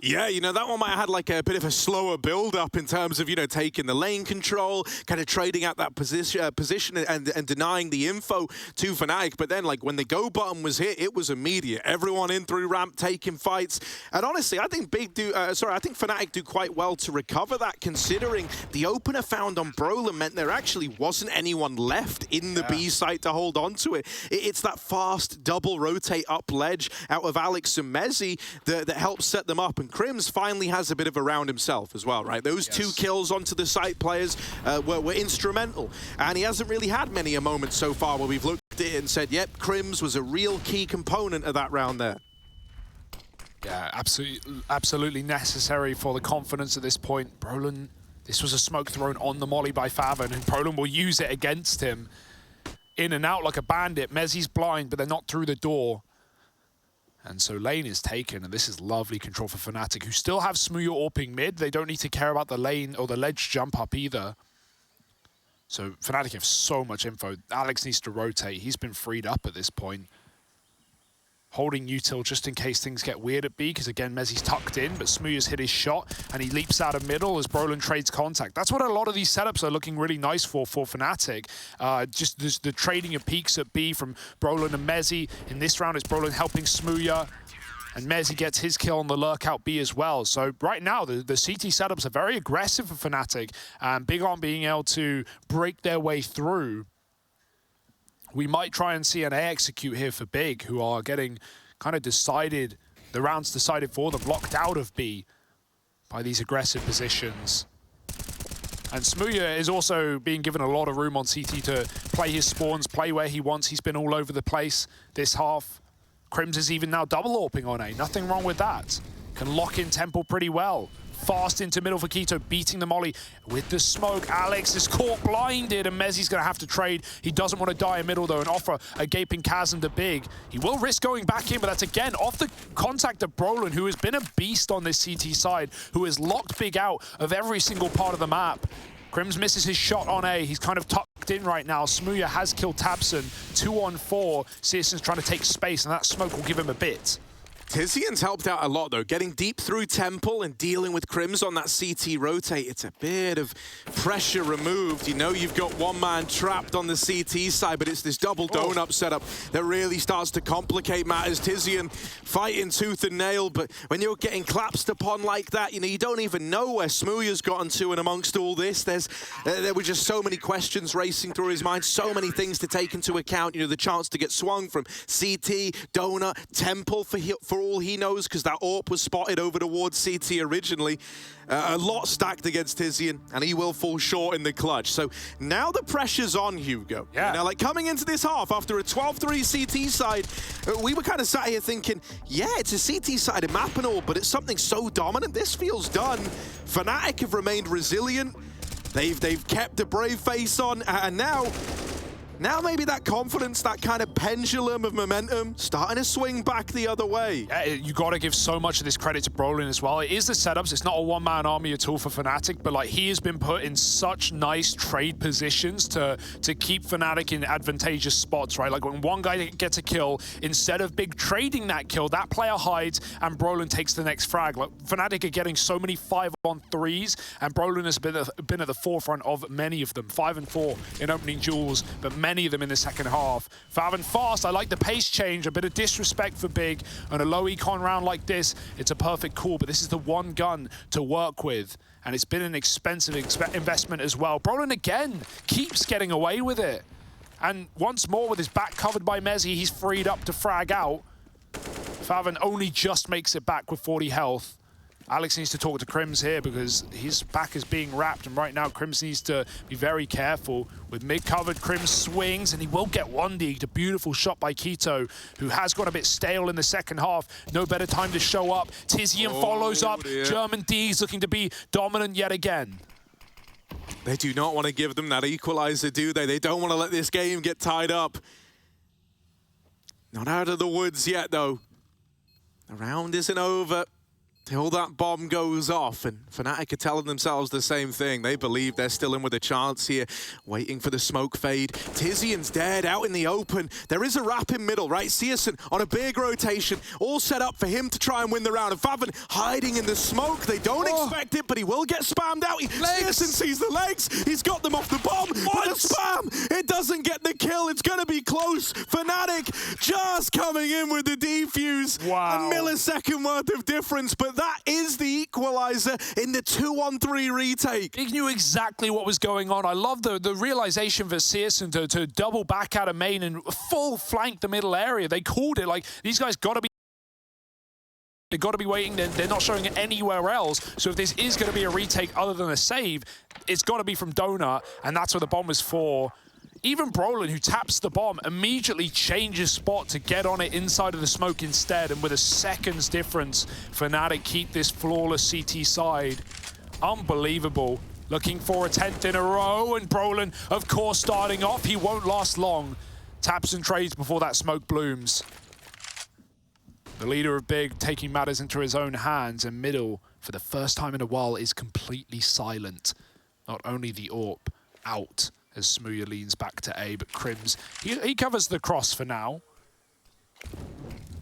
Yeah, you know, that one might have had like a bit of a slower build-up in terms of, you know, taking the lane control, kind of trading out that position and denying the info to fnatic. But then, like, when the go button was hit, it was immediate. Everyone in through ramp, taking fights. And honestly, I think I think fnatic do quite well to recover that, considering the opener found on Brolin meant there actually wasn't anyone left in the B site to hold on to it. It's that fast double rotate up ledge out of Alex and Mezzi that helps set them up. And Crims finally has a bit of a round himself as well, right? Those 2 kills onto the site players were instrumental. And he hasn't really had many a moment so far where we've looked at it and said, yep, Crims was a real key component of that round there. Yeah, absolutely necessary for the confidence at this point. Brolin, this was a smoke thrown on the molly by Faven, and Brolin will use it against him. In and out like a bandit. Mezzi's blind, but they're not through the door. And so lane is taken, and this is lovely control for fnatic, who still have Smooya AWPing mid. They don't need to care about the lane or the ledge jump up either. So fnatic have so much info. Alex needs to rotate. He's been freed up at this point. Holding util just in case things get weird at B, because again, Mezzi's tucked in, but Smooya's hit his shot, and he leaps out of middle as Brolin trades contact. That's what a lot of these setups are looking really nice for fnatic. Just the trading of peaks at B from Brolin and Mezzi. In this round, it's Brolin helping Smooya, and Mezzi gets his kill on the lurk out B as well. So right now, the CT setups are very aggressive for fnatic, and big on being able to break their way through. We might try and see an A execute here for Big, who are getting kind of decided, the rounds decided for them, locked out of B by these aggressive positions. And Smooya is also being given a lot of room on CT to play his spawns, play where he wants. He's been all over the place this half. Crims is even now double AWPing on A. Nothing wrong with that. Can lock in Temple pretty well. Fast into middle for Keto, beating the molly with the smoke. Alex is caught blinded, and Mezzi's going to have to trade. He doesn't want to die in middle, though, and offer a gaping chasm to Big. He will risk going back in, but that's, again, off the contact of Brolin, who has been a beast on this CT side, who has locked Big out of every single part of the map. Crims misses his shot on A. He's kind of tucked in right now. Smooya has killed Tabson. 2 on 4. Searson's trying to take space, and that smoke will give him a bit. Tizian's helped out a lot, though. Getting deep through Temple and dealing with Crims on that CT rotate, it's a bit of pressure removed. You know you've got one man trapped on the CT side, but it's this double donut setup that really starts to complicate matters. Tizian fighting tooth and nail, but when you're getting collapsed upon like that, you know, you don't even know where Smooya's gotten to, and amongst all this, there were just so many questions racing through his mind, so many things to take into account. You know, the chance to get swung from CT, donut, Temple for all he knows, because that AWP was spotted over towards CT originally. A lot stacked against Tizian, and he will fall short in the clutch. So now the pressure's on, Hugo. Yeah. Now, like, coming into this half, after a 12-3 CT side, we were kind of sat here thinking, yeah, it's a CT sided map and all, but it's something so dominant. This feels done. fnatic have remained resilient. They've kept a brave face on, and now maybe that confidence, that kind of pendulum of momentum, starting to swing back the other way. Yeah, you got to give so much of this credit to Brolin as well. It is the setups. It's not a one-man army at all for fnatic, but like he has been put in such nice trade positions to keep fnatic in advantageous spots, right? Like when one guy gets a kill, instead of Big trading that kill, that player hides and Brolin takes the next frag. Like fnatic are getting so many 5-on-3s, and Brolin has been at the forefront of many of them. 5 and 4 in opening duels, but many of them in the second half. Faven fast, I like the pace change, a bit of disrespect for Big. On a low econ round like this, it's a perfect call, but this is the one gun to work with, and it's been an expensive investment as well. Brolin again keeps getting away with it, and once more with his back covered by Mezzi, he's freed up to frag out. Faven only just makes it back with 40 health. Alex needs to talk to Crims here because his back is being wrapped, and right now Crims needs to be very careful. With mid-covered, Crims swings, and he will get 1D'd. A beautiful shot by Keto, who has got a bit stale in the second half. No better time to show up. Tizian follows up. Dear. German D's looking to be dominant yet again. They do not want to give them that equalizer, do they? They don't want to let this game get tied up. Not out of the woods yet, though. The round isn't over. till that bomb goes off, and Fnatic are telling themselves the same thing. They believe they're still in with a chance here, waiting for the smoke fade. Tizian's dead out in the open. There is a wrap in middle, right? CSGO on a big rotation, all set up for him to try and win the round. And Faven hiding in the smoke. They don't expect it, but he will get spammed out. CSGO sees the legs. He's got them off the bomb. But the spam, it doesn't get the kill. It's going to be close. Fnatic just coming in with the defuse. Wow. A millisecond worth of difference, but that is the equalizer in the 2-on-3 retake. He knew exactly what was going on. I love the realization for CSGO to double back out of main and full flank the middle area. They called it like these guys got to be. They've got to be waiting. They're not showing it anywhere else. So if this is going to be a retake other than a save, it's got to be from Donut, and that's what the bomb was for. Even Brolin, who taps the bomb, immediately changes spot to get on it inside of the smoke instead, and with a second's difference, Fnatic keep this flawless CT side. Unbelievable. Looking for a 10th in a row, and Brolin, of course, starting off. He won't last long. Taps and trades before that smoke blooms. The leader of Big taking matters into his own hands, and middle, for the first time in a while, is completely silent. Not only the AWP out, as Smooya leans back to A, but Crims, he covers the cross for now.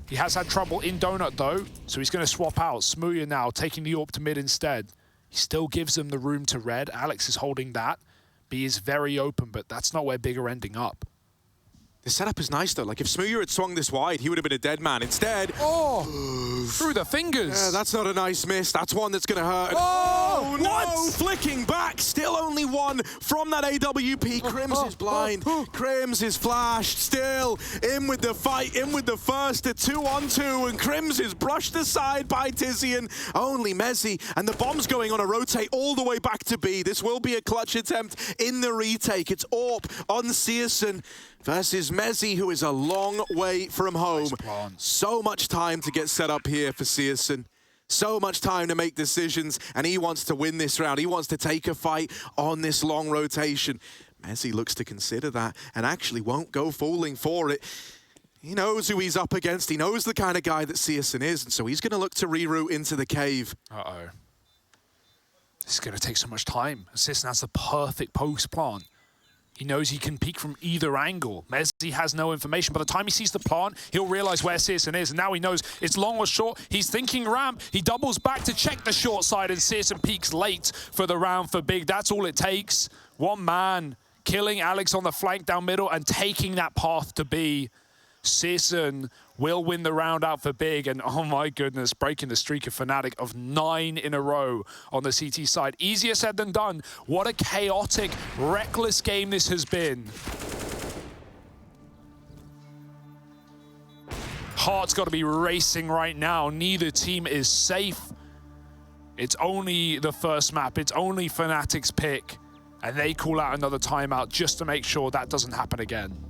He has had trouble in Donut though, so he's going to swap out. Smooya now taking the AWP to mid instead. He still gives them the room to red. Alex is holding that. B is very open, but that's not where Big are ending up. The setup is nice though. Like if Smooya had swung this wide, he would have been a dead man. Instead, through the fingers. Yeah, that's not a nice miss. That's one that's going to hurt. Oh, no! what? Flicking back. Still only one from that AWP. Crims is blind. Crims is flashed. Still in with the fight. In with the first. A 2-on-2. And Crims is brushed aside by Tizian. Only Mezzi. And the bomb's going on a rotate all the way back to B. This will be a clutch attempt in the retake. It's AWP on CSGO versus Mezzi, who is a long way from home. So much time to get set up here for CSGO. So much time to make decisions, and he wants to win this round. He wants to take a fight on this long rotation. Mezzi looks to consider that and actually won't go falling for it. He knows who he's up against. He knows the kind of guy that CSGO is, and so he's going to look to reroute into the cave. Uh-oh. This is going to take so much time. CSGO has the perfect post plant. He knows he can peek from either angle. Mezzi has no information. By the time he sees the plant, he'll realize where CSGO is, and now he knows it's long or short. He's thinking ramp. He doubles back to check the short side, and CSGO peeks late for the round for Big. That's all it takes. One man killing Alex on the flank down middle and taking that path to B. CSGO will win the round out for Big, and oh my goodness, breaking the streak of Fnatic of 9 in a row on the CT side. Easier said than done. What a chaotic, reckless game this has been. Heart's got to be racing right now. Neither team is safe. It's only the first map. It's only Fnatic's pick, and they call out another timeout just to make sure that doesn't happen again.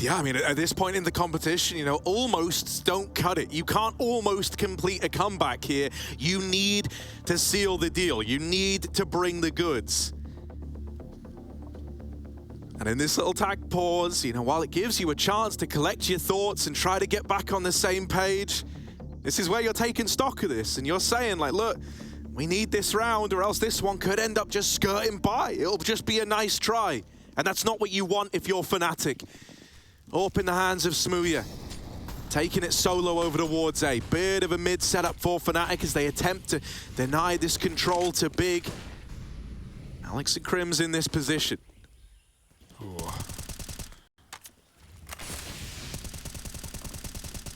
Yeah, I mean, at this point in the competition, you know, almosts don't cut it. You can't almost complete a comeback here. You need to seal the deal. You need to bring the goods. And in this little tag pause, you know, while it gives you a chance to collect your thoughts and try to get back on the same page, this is where you're taking stock of this and you're saying, like, look, we need this round or else this one could end up just skirting by. It'll just be a nice try. And that's not what you want if you're Fnatic. Up in the hands of Smooya. Taking it solo over towards A. Bit of a mid setup for Fnatic as they attempt to deny this control to Big. Alex and Crims in this position.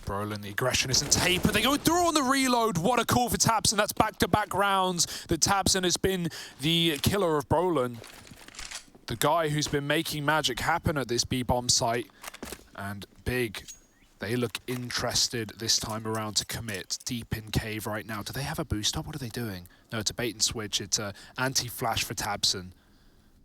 Brolin, the aggression isn't tapered. They go through on the reload. What a call for Tabson. That's back-to-back rounds that Tabson has been the killer of Brolin. The guy who's been making magic happen at this B-bomb site. And Big, they look interested this time around to commit deep in cave right now. Do they have a boost up? What are they doing? No, it's a bait and switch. It's an anti-flash for Tabson.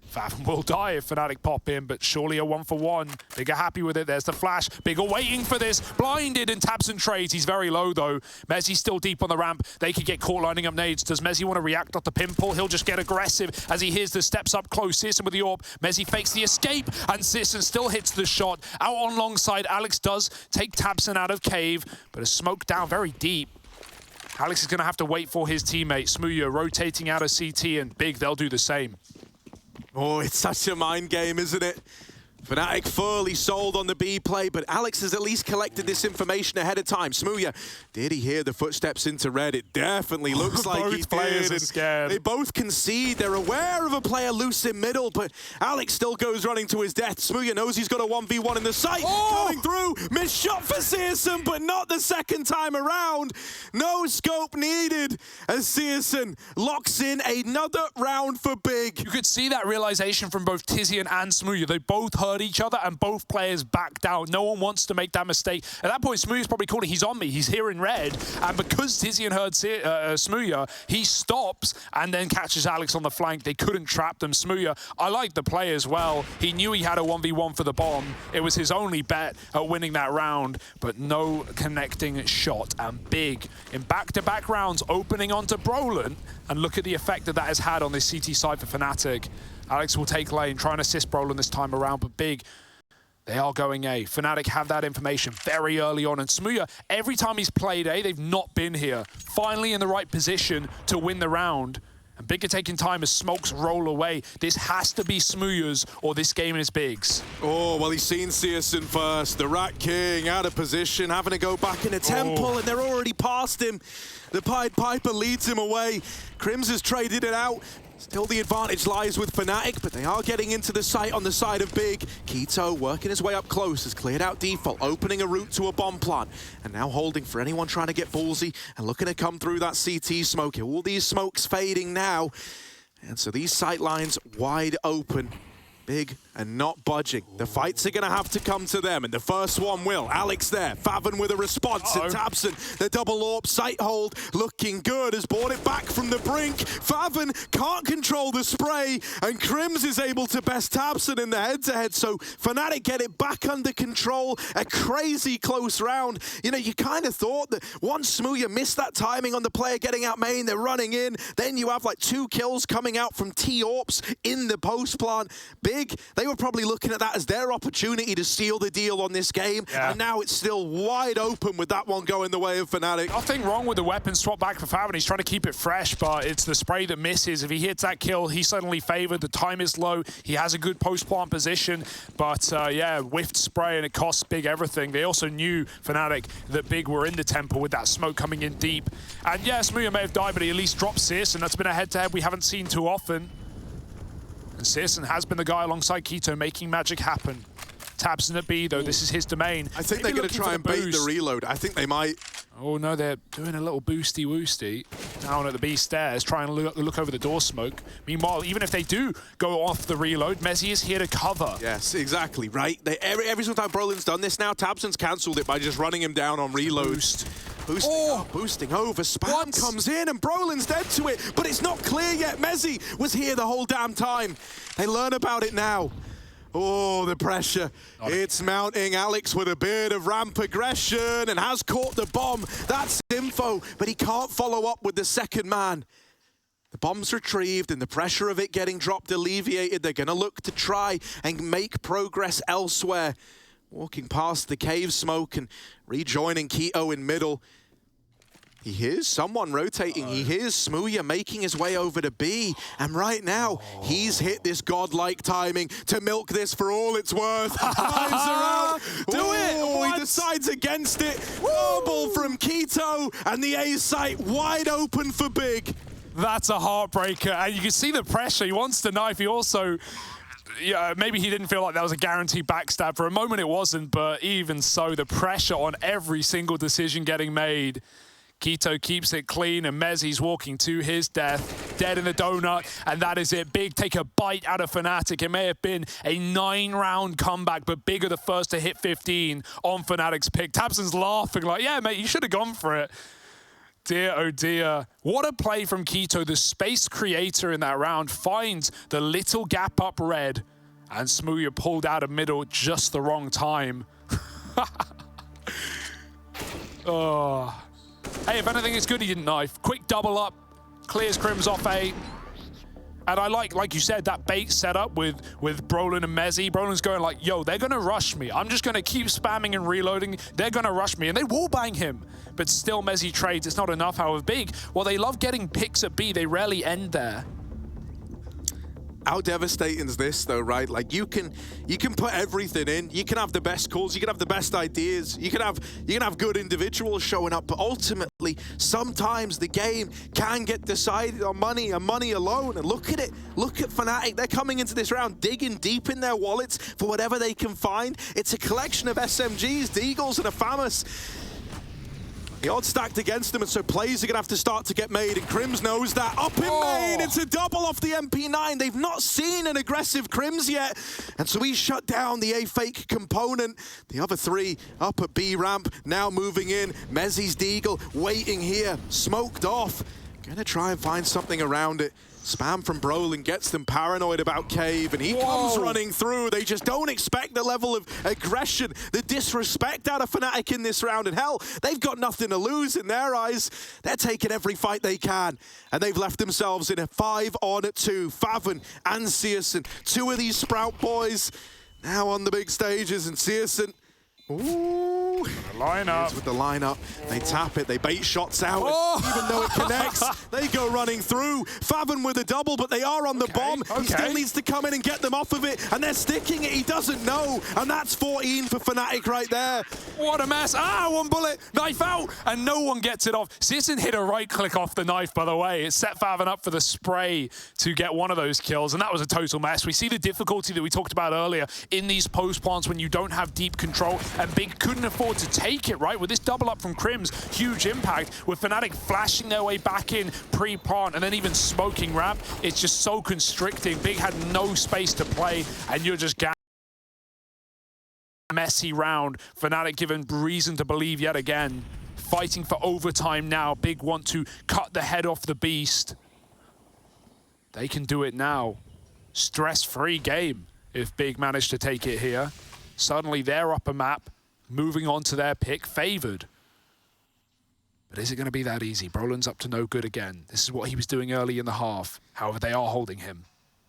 Fathom will die if Fnatic pop in, but surely a 1-for-1. Bigger happy with it. There's the flash. Bigger waiting for this. Blinded and taps and trades. He's very low, though. Mezzi's still deep on the ramp. They could get caught lining up nades. Does Mezzi want to react off the pinball? He'll just get aggressive as he hears the steps up close. Searson with the AWP. Mezzi fakes the escape, and Searson still hits the shot. Out on long side, Alex does take Tabson out of cave, but a smoke down very deep. Alex is going to have to wait for his teammate. Smooya rotating out of CT, and Big, they'll do the same. Oh, it's such a mind game, isn't it? Fnatic fully sold on the B play, but Alex has at least collected this information ahead of time. Smooya, did he hear the footsteps into red? It definitely looks like he did. Players are scared. They both concede. They're aware of a player loose in middle, but Alex still goes running to his death. Smooya knows he's got a 1v1 in the sight. Going through. Missed shot for Searson, but not the second time around. No scope needed as Searson locks in another round for Big. You could see that realization from both Tizian and Smooya. They both heard each other and both players back down. No one wants to make that mistake. At that point, Smooya's probably calling, he's on me, he's here in red. And because Tizian heard Smooya, he stops and then catches Alex on the flank. They couldn't trap them. Smooya, I like the play as well. He knew he had a 1v1 for the bomb. It was his only bet at winning that round, but no connecting shot. And Big, in back-to-back rounds, opening onto Brolin. And look at the effect that that has had on this CT side for Fnatic. Alex will take lane, try and assist Brolin this time around, but Big, they are going A. Fnatic have that information very early on, and Smooya, every time he's played A, they've not been here. Finally in the right position to win the round, and Big are taking time as smokes roll away. This has to be Smooya's, or this game is Big's. Oh, well, he's seen Searson first. The Rat King out of position, having to go back in a temple, and they're already past him. The Pied Piper leads him away. Crims has traded it out. Still the advantage lies with Fnatic, but they are getting into the site on the side of Big. Keto working his way up close, has cleared out default, opening a route to a bomb plant, and now holding for anyone trying to get ballsy and looking to come through that CT smoke. All these smokes fading now, and so these sight lines wide open. Big and not budging. The fights are going to have to come to them, and the first one will. Alex there, Fathom with a response, and Tabson, the double AWP sight hold, looking good, has brought it back from the brink. Fathom can't control the spray, and Crims is able to best Tabson in the head-to-head, so Fnatic get it back under control. A crazy close round. You know, you kind of thought that once Smooya missed that timing on the player getting out main, they're running in, then you have like 2 kills coming out from T-AWPs in the post plant. Big, they were probably looking at that as their opportunity to seal the deal on this game, and now it's still wide open with that one going the way of Fnatic. Nothing wrong with the weapon swap back for Fathom. He's trying to keep it fresh, but it's the spray that misses. If he hits that kill, he's suddenly favored. The time is low. He has a good post-plant position, but yeah, whiffed spray, and it costs Big everything. They also knew, Fnatic, that Big were in the temple with that smoke coming in deep. And yeah, Smooya may have died, but he at least dropped Searson. That's been a head-to-head we haven't seen too often. And Searson has been the guy alongside Keto making magic happen. Tabson at B, though. This is his domain. I think they're going to try and bait the reload. I think they might. Oh, no, they're doing a little boosty-woosty down at the B stairs, trying to look over the door smoke. Meanwhile, even if they do go off the reload, Mezzi is here to cover. Yes, exactly, right? Every single time Brolin's done this now, Tabson's cancelled it by just running him down on reload. Boosting over, spam comes in, and Brolin's dead to it, but it's not clear yet. Mezzi was here the whole damn time. They learn about it now. Oh, the pressure. It's mounting. Alex with a bit of ramp aggression and has caught the bomb. That's info, but he can't follow up with the second man. The bomb's retrieved and the pressure of it getting dropped alleviated. They're going to look to try and make progress elsewhere. Walking past the cave smoke and rejoining Keto in middle. He hears someone rotating. He hears Smooya making his way over to B. And right now, he's hit this godlike timing to milk this for all it's worth. Times are out. Do it! He decides against it. Double from Keto. And the A site wide open for Big. That's a heartbreaker. And you can see the pressure. He wants to knife. He also... Yeah, maybe he didn't feel like that was a guaranteed backstab. For a moment it wasn't, but even so, the pressure on every single decision getting made. Keto keeps it clean, and Mezzi's walking to his death, dead in the donut, and that is it. Big take a bite out of Fnatic. It may have been a 9-round comeback, but Big are the first to hit 15 on Fnatic's pick. Tabson's laughing like, yeah, mate, you should have gone for it. dear, oh dear. What a play from Keto, the space creator in that round, finds the little gap up red, and Smooya pulled out a middle at just the wrong time. Oh. Hey, if anything, it's good he didn't knife. Quick double up, clears Crims off A. And I like you said, that bait setup with Brolin and Mezzy. Brolin's going like, yo, they're going to rush me. I'm just going to keep spamming and reloading. They're going to rush me. And they wallbang him. But still, Mezzy trades. It's not enough, however. Big, well, they love getting picks at B. They rarely end there. How devastating is this, though, right? Like, you can put everything in. You can have the best calls. You can have the best ideas. You can have good individuals showing up. But ultimately, sometimes the game can get decided on money and money alone. And look at it. Look at Fnatic. They're coming into this round digging deep in their wallets for whatever they can find. It's a collection of SMGs, Deagles, and a Famus. The odds stacked against them, and so plays are going to have to start to get made, and Crims knows that. Up in main, it's a double off the MP9. They've not seen an aggressive Crims yet, and so he's shut down the A-Fake component. The other three up at B ramp, now moving in. Mezzy's Deagle waiting here, smoked off. Gonna try and find something around it. Spam from Brolin gets them paranoid about Cave, and he comes running through. They just don't expect the level of aggression, the disrespect out of Fnatic in this round. And hell, they've got nothing to lose in their eyes. They're taking every fight they can, and they've left themselves in a 5-on-2. Favn and Searson, two of these Sprout boys, now on the big stages, and Searson, ooh, lineup. With the lineup, they tap it, they bait shots out, even though it connects, they go running through. Favn with a double, but they are on the bomb. He still needs to come in and get them off of it, and they're sticking it. He doesn't know, and that's 14 for Fnatic right there. What a mess. Ah, one bullet, knife out, and no one gets it off. Searson hit a right click off the knife, by the way. It set Favn up for the spray to get one of those kills, and that was a total mess. We see the difficulty that we talked about earlier in these post plants when you don't have deep control, and Big couldn't afford to take it, right? With this double up from Crims, huge impact, with Fnatic flashing their way back in pre-plant and then even smoking ramp. It's just so constricting. Big had no space to play, and you're just messy round. Fnatic given reason to believe yet again. Fighting for overtime now. Big want to cut the head off the beast. They can do it now. Stress-free game if Big managed to take it here. Suddenly they're up a map, moving on to their pick, favored. But is it going to be that easy? Brolin's up to no good again. This is what he was doing early in the half. However, they are holding him.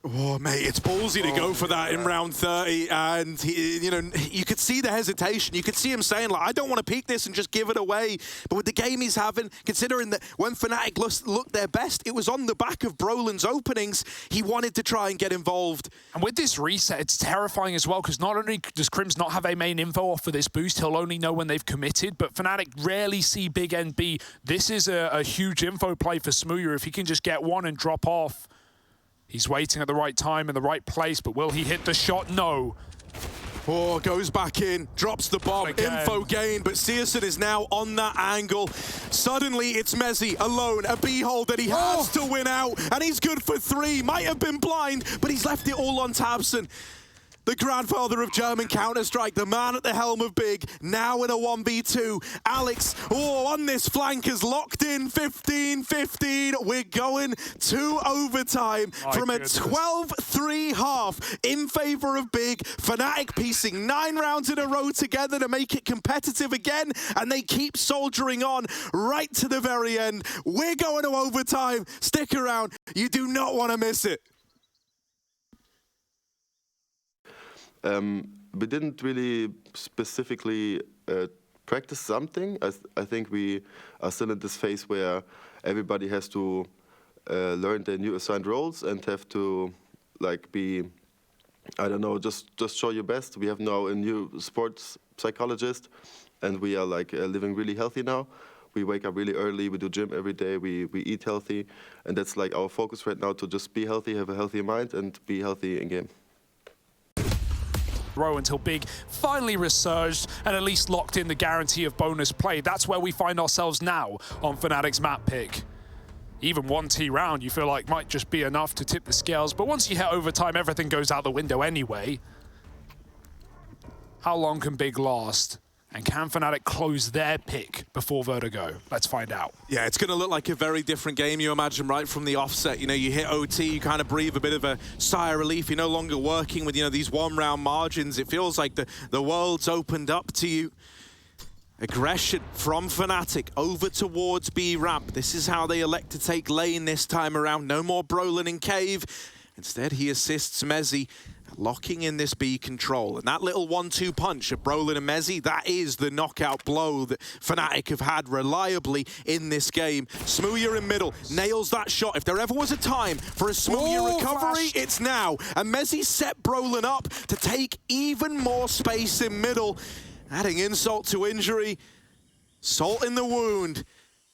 Oh, mate, it's ballsy to go for that in round 30, and he, you know, you could see the hesitation. You could see him saying, like, I don't want to peek this and just give it away. But with the game he's having, considering that when Fnatic looked their best, it was on the back of Brolin's openings. He wanted to try and get involved. And with this reset, it's terrifying as well, because not only does Crims not have a main info off for this boost, he'll only know when they've committed, but Fnatic rarely see Big NB. This is a huge info play for Smooya. If he can just get one and drop off. He's waiting at the right time in the right place, but will he hit the shot? No. Oh, goes back in, drops the bomb, info gain, but Searson is now on that angle. Suddenly, it's Mezzy alone, a B-hole that he has to win out, and he's good for 3. Might have been blind, but he's left it all on Tabson. The grandfather of German Counter-Strike, the man at the helm of Big, now in a 1v2. Alex, on this flank is locked in, 15-15. We're going to overtime from a 12-3 half in favor of Big. Fnatic piecing 9 rounds in a row together to make it competitive again, and they keep soldiering on right to the very end. We're going to overtime. Stick around. You do not want to miss it. We didn't really specifically practice something. I think we are still in this phase where everybody has to learn their new assigned roles and have to like be, I don't know, just show your best. We have now a new sports psychologist, and we are like living really healthy now. We wake up really early, we do gym every day, we eat healthy, and that's like our focus right now, to just be healthy, have a healthy mind, and be healthy in game. Until Big finally resurged and at least locked in the guarantee of bonus play. That's where we find ourselves now on Fnatic's map pick. Even 1T round you feel like might just be enough to tip the scales, but once you hit overtime, everything goes out the window anyway. How long can Big last? And can Fnatic close their pick before Vertigo? Let's find out. Yeah, it's going to look like a very different game, you imagine, right from the offset. You know, you hit OT, you kind of breathe a bit of a sigh of relief. You're no longer working with, you know, these one-round margins. It feels like the world's opened up to you. Aggression from Fnatic over towards B ramp. This is how they elect to take lane this time around. No more Brolin in cave. Instead, he assists Mezzi, locking in this B control. And that little 1-2 punch of Brolin and Mezzi, that is the knockout blow that Fnatic have had reliably in this game. Smooya in middle, nails that shot. If there ever was a time for a Smooya recovery, it's now. And Mezzi set Brolin up to take even more space in middle, adding insult to injury, salt in the wound.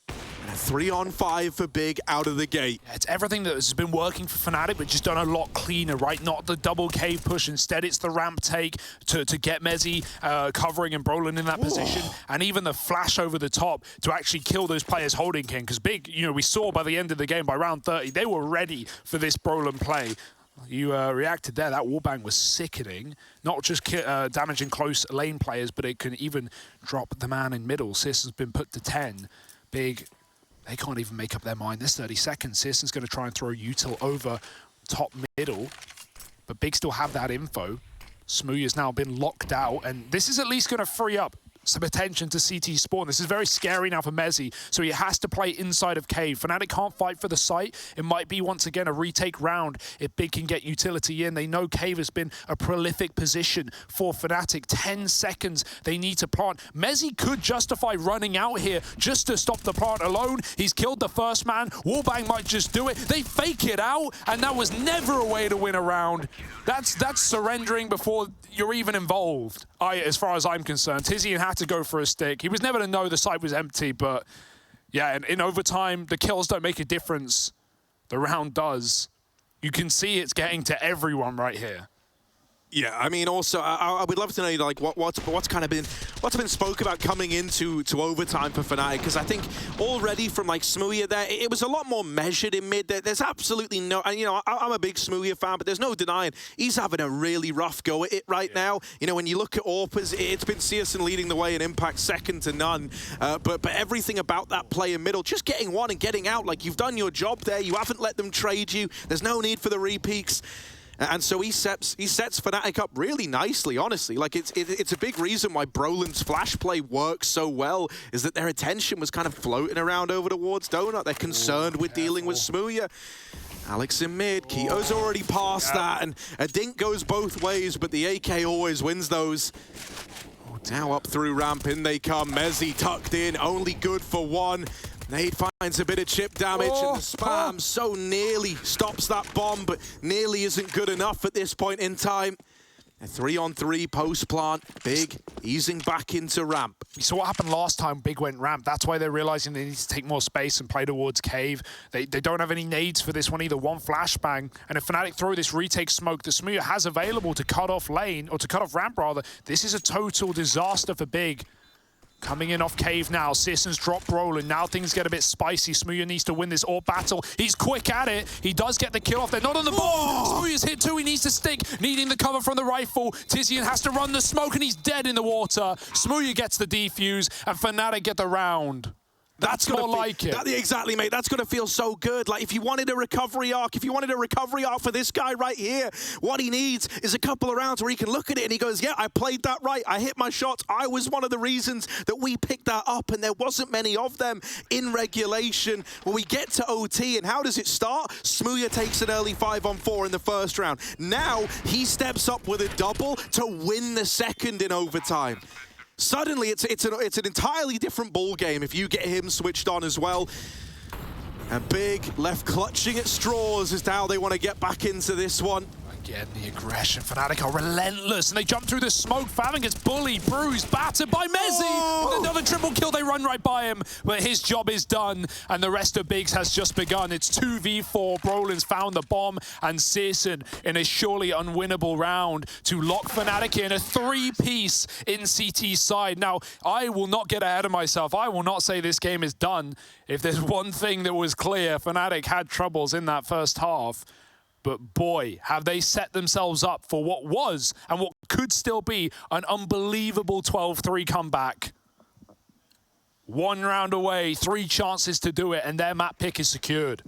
And a 3-on-5 for Big out of the gate. Yeah, it's everything that has been working for Fnatic, but just done a lot cleaner, right? Not the double cave push. Instead, it's the ramp take to get Mezzi covering and Brolin in that position. And even the flash over the top to actually kill those players holding King. Because Big, you know, we saw by the end of the game, by round 30, they were ready for this Brolin play. You reacted there. That wallbang was sickening. Not just damaging close lane players, but it can even drop the man in middle. Sis has been put to 10. Big, they can't even make up their mind. This 30 seconds, Sisson's going to try and throw Util over top middle, but Big still have that info. Smooya's now been locked out, and this is at least going to free up some attention to CT spawn. This is very scary now for Mezzi, so he has to play inside of cave. Fnatic can't fight for the site. It might be, once again, a retake round if Big can get utility in. They know cave has been a prolific position for Fnatic. 10 seconds they need to plant. Mezzi could justify running out here just to stop the plant alone. He's killed the first man. Wallbang might just do it. They fake it out, and that was never a way to win a round. That's surrendering before you're even involved, as far as I'm concerned. Tizian had to go for a stick. He was never to know the site was empty, but yeah, and in overtime, the kills don't make a difference. The round does. You can see it's getting to everyone right here. Yeah, I mean, also, I would love to know, like, what's kind of been spoke about coming into overtime for Fnatic, because I think already from like Smooya there, it was a lot more measured in mid. There's absolutely no, and you know, I'm a big Smooya fan, but there's no denying he's having a really rough go at it right now. You know, when you look at Orpers, it's been Searson leading the way and Impact second to none. But everything about that play in middle, just getting one and getting out, like you've done your job there. You haven't let them trade you. There's no need for the repeaks. And so he sets Fnatic up really nicely, honestly. Like, it's a big reason why Brolin's flash play works so well, is that their attention was kind of floating around over towards Donut. They're concerned with dealing with Smooya. Alex in mid, Kito's already past that, and a dink goes both ways, but the AK always wins those. Now up through ramp, in they come. Mezzi tucked in, only good for one. Nade finds a bit of chip damage, and the spam so nearly stops that bomb, but nearly isn't good enough at this point in time. A 3-on-3 post plant. Big easing back into ramp. You saw what happened last time Big went ramp. That's why they're realizing they need to take more space and play towards cave. They don't have any nades for this one either. One flashbang. And if Fnatic throw this retake smoke that Smooya has available to cut off lane, or to cut off ramp rather, this is a total disaster for Big. Coming in off cave now. Searson's dropped Brolin. Now things get a bit spicy. Smooya needs to win this AWP battle. He's quick at it. He does get the kill off. They're not on the bomb. Smooya's hit too. He needs to stick. Needing the cover from the rifle. Tizian has to run the smoke, and he's dead in the water. Smooya gets the defuse, and Fnatic get the round. That's more like it. Exactly, mate. That's going to feel so good. Like, if you wanted a recovery arc, for this guy right here, what he needs is a couple of rounds where he can look at it and he goes, yeah, I played that right. I hit my shots. I was one of the reasons that we picked that up, and there wasn't many of them in regulation. When we get to OT, and how does it start? Smooya takes an early 5-on-4 in the first round. Now he steps up with a double to win the second in overtime. Suddenly, it's an entirely different ball game if you get him switched on as well. And Big left clutching at straws as to how they want to get back into this one. Again, the aggression. Fnatic are relentless, and they jump through the smoke. Faven gets bullied, bruised, battered by Mezzi. With another triple kill, they run right by him, but his job is done, and the rest of Biggs has just begun. It's 2v4. Brolin's found the bomb, and Searson in a surely unwinnable round to lock Fnatic in a 3-piece in CT's side. Now, I will not get ahead of myself. I will not say this game is done. If there's one thing that was clear, Fnatic had troubles in that first half. but boy, have they set themselves up for what was and what could still be an unbelievable 12-3 comeback. 1 round away, 3 chances to do it, and their map pick is secured.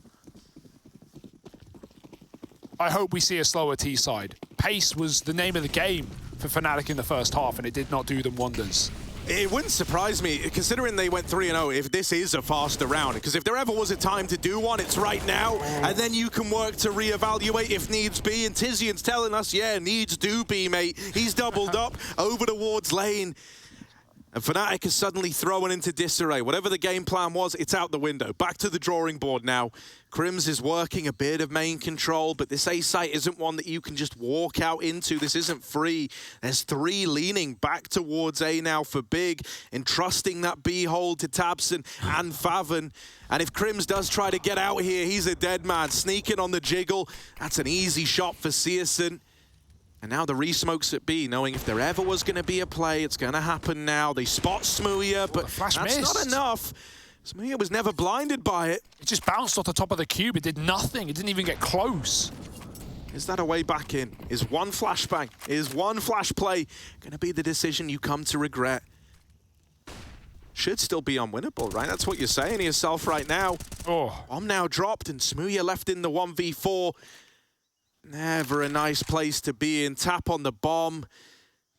I hope we see a slower T-side. Pace was the name of the game for Fnatic in the first half, and it did not do them wonders. It wouldn't surprise me, considering they went 3-0, if this is a faster round. Because if there ever was a time to do one, it's right now. And then you can work to reevaluate if needs be. And Tizian's telling us, yeah, needs do be, mate. He's doubled up over towards lane. And Fnatic is suddenly thrown into disarray. Whatever the game plan was, it's out the window. Back to the drawing board now. Crims is working a bit of main control, but this A site isn't one that you can just walk out into. This isn't free. There's 3 leaning back towards A now for Big, entrusting that B hold to tabseN and Faven. And if Crims does try to get out here, he's a dead man. Sneaking on the jiggle. That's an easy shot for CSGO. And now the re-smokes at B, knowing if there ever was going to be a play, it's going to happen now. They spot Smooya, but that's missed. not enough. Smooya was never blinded by it. It just bounced off the top of the cube. It did nothing. It didn't even get close. Is that a way back in? Is one flashbang, is one flash play going to be the decision you come to regret? Should still be unwinnable, right? That's what you're saying to yourself right now. Oh. Bomb now dropped and Smooya left in the 1v4. Never a nice place to be in. Tap on the bomb,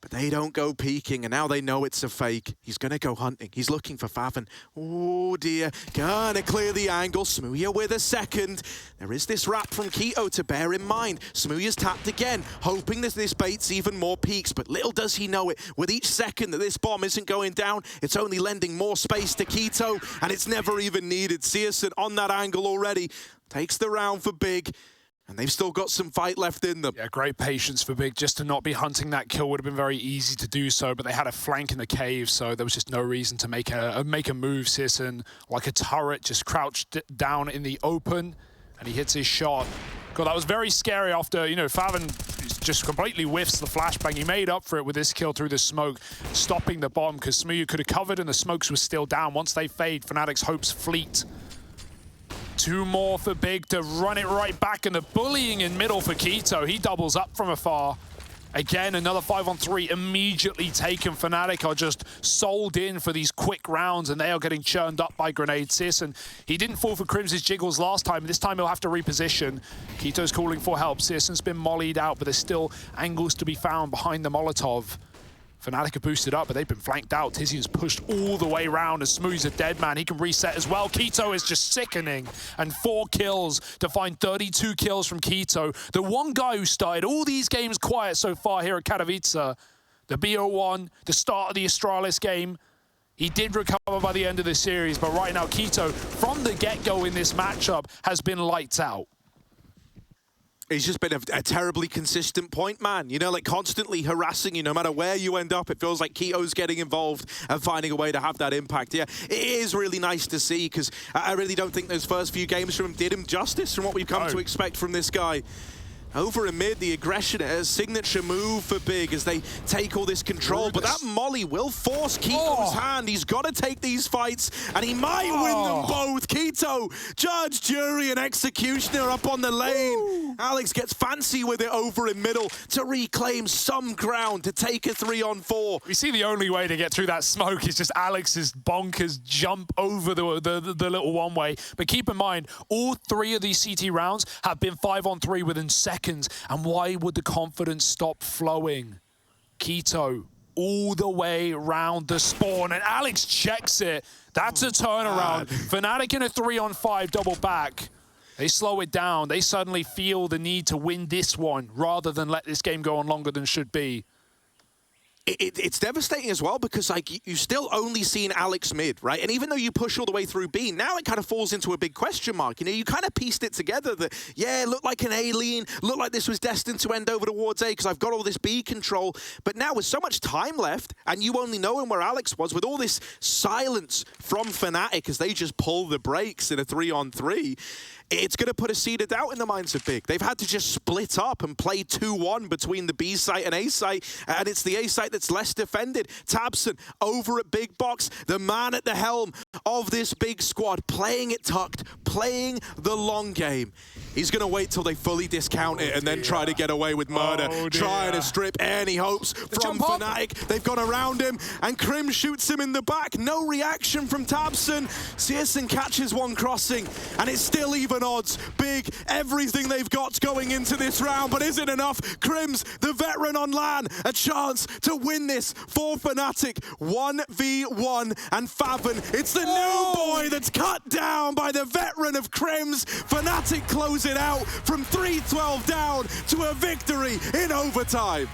but they don't go peeking, and now they know it's a fake. He's gonna go hunting. He's looking for Faven. Oh dear, gonna clear the angle. Smooya with a second. There is this wrap from Keto to bear in mind. Smooya's tapped again, hoping that this baits even more peaks, but little does he know it. With each second that this bomb isn't going down, it's only lending more space to Keto, and it's never even needed. CSGO on that angle already. Takes the round for Big. And they've still got some fight left in them. Yeah, great patience for Big. Just to not be hunting that kill would have been very easy to do so, but they had a flank in the cave, so there was just no reason to make a move. CSGO, like a turret, just crouched down in the open, and he hits his shot. God, that was very scary after, you know, Faven just completely whiffs the flashbang. He made up for it with this kill through the smoke, stopping the bomb, because Smooya could have covered and the smokes were still down. Once they fade, Fnatic's hopes fleet. 2 more for Big to run it right back, and the bullying in middle for Keto. He doubles up from afar. Again, another 5-on-3 immediately taken. Fnatic are just sold in for these quick rounds, and they are getting churned up by grenade sis. And he didn't fall for Crim's jiggles last time. This time he'll have to reposition. Keto's calling for help. Sisson's been mollied out, but there's still angles to be found behind the Molotov. Fnatic have boosted up, but they've been flanked out. Tizian's pushed all the way around, and Smooth's a dead man. He can reset as well. Keto is just sickening. And 4 kills to find 32 kills from Keto. The one guy who started all these games quiet so far here at Katowice. The BO1, the start of the Astralis game. He did recover by the end of the series, but right now Keto, from the get-go in this matchup, has been lights out. He's just been a terribly consistent point man, you know, like constantly harassing you no matter where you end up. It feels like Keto's getting involved and finding a way to have that impact. Yeah, it is really nice to see, because I really don't think those first few games from him did him justice from what we've come to expect from this guy. Over amid the aggression, a signature move for Big as they take all this control. But that molly will force Keto's hand. He's got to take these fights, and he might win them both. Keto, judge, jury, and executioner up on the lane. Alex gets fancy with it over in middle to reclaim some ground, to take a 3-on-4. We see the only way to get through that smoke is just Alex's bonkers jump over the little one-way. But keep in mind, all 3 of these CT rounds have been 5-on-3 within seconds. And why would the confidence stop flowing? Keto all the way round the spawn, and Alex checks it. That's a turnaround. Fnatic in a 3-on-5 double back. They slow it down. They suddenly feel the need to win this one rather than let this game go on longer than should be. It's devastating as well, because like you still only seen Alex mid, right? And even though you push all the way through B, now it kind of falls into a big question mark. You know, you kind of pieced it together that, yeah, it looked like an alien, looked like this was destined to end over towards A because I've got all this B control. But now with so much time left, and you only knowing where Alex was, with all this silence from Fnatic as they just pull the brakes in a 3-on-3, it's going to put a seed of doubt in the minds of Big. They've had to just split up and play 2-1 between the B site and A site, and it's the A site it's less defended. Tabson over at Big Box, the man at the helm of this big squad, playing it tucked, playing the long game. He's going to wait till they fully discount it and then try to get away with murder, trying to strip any hopes from fnatic. They've gone around him, and Krim shoots him in the back. No reaction from Tabson. Searson catches one crossing, and it's still even odds. Big, everything they've got going into this round, but is it enough? Krim's the veteran on LAN, a chance to win this for fnatic. 1v1, and Faven, it's the new boy that's cut down by the veteran of Krims. fnatic close it out from 3-12 down to a victory in overtime.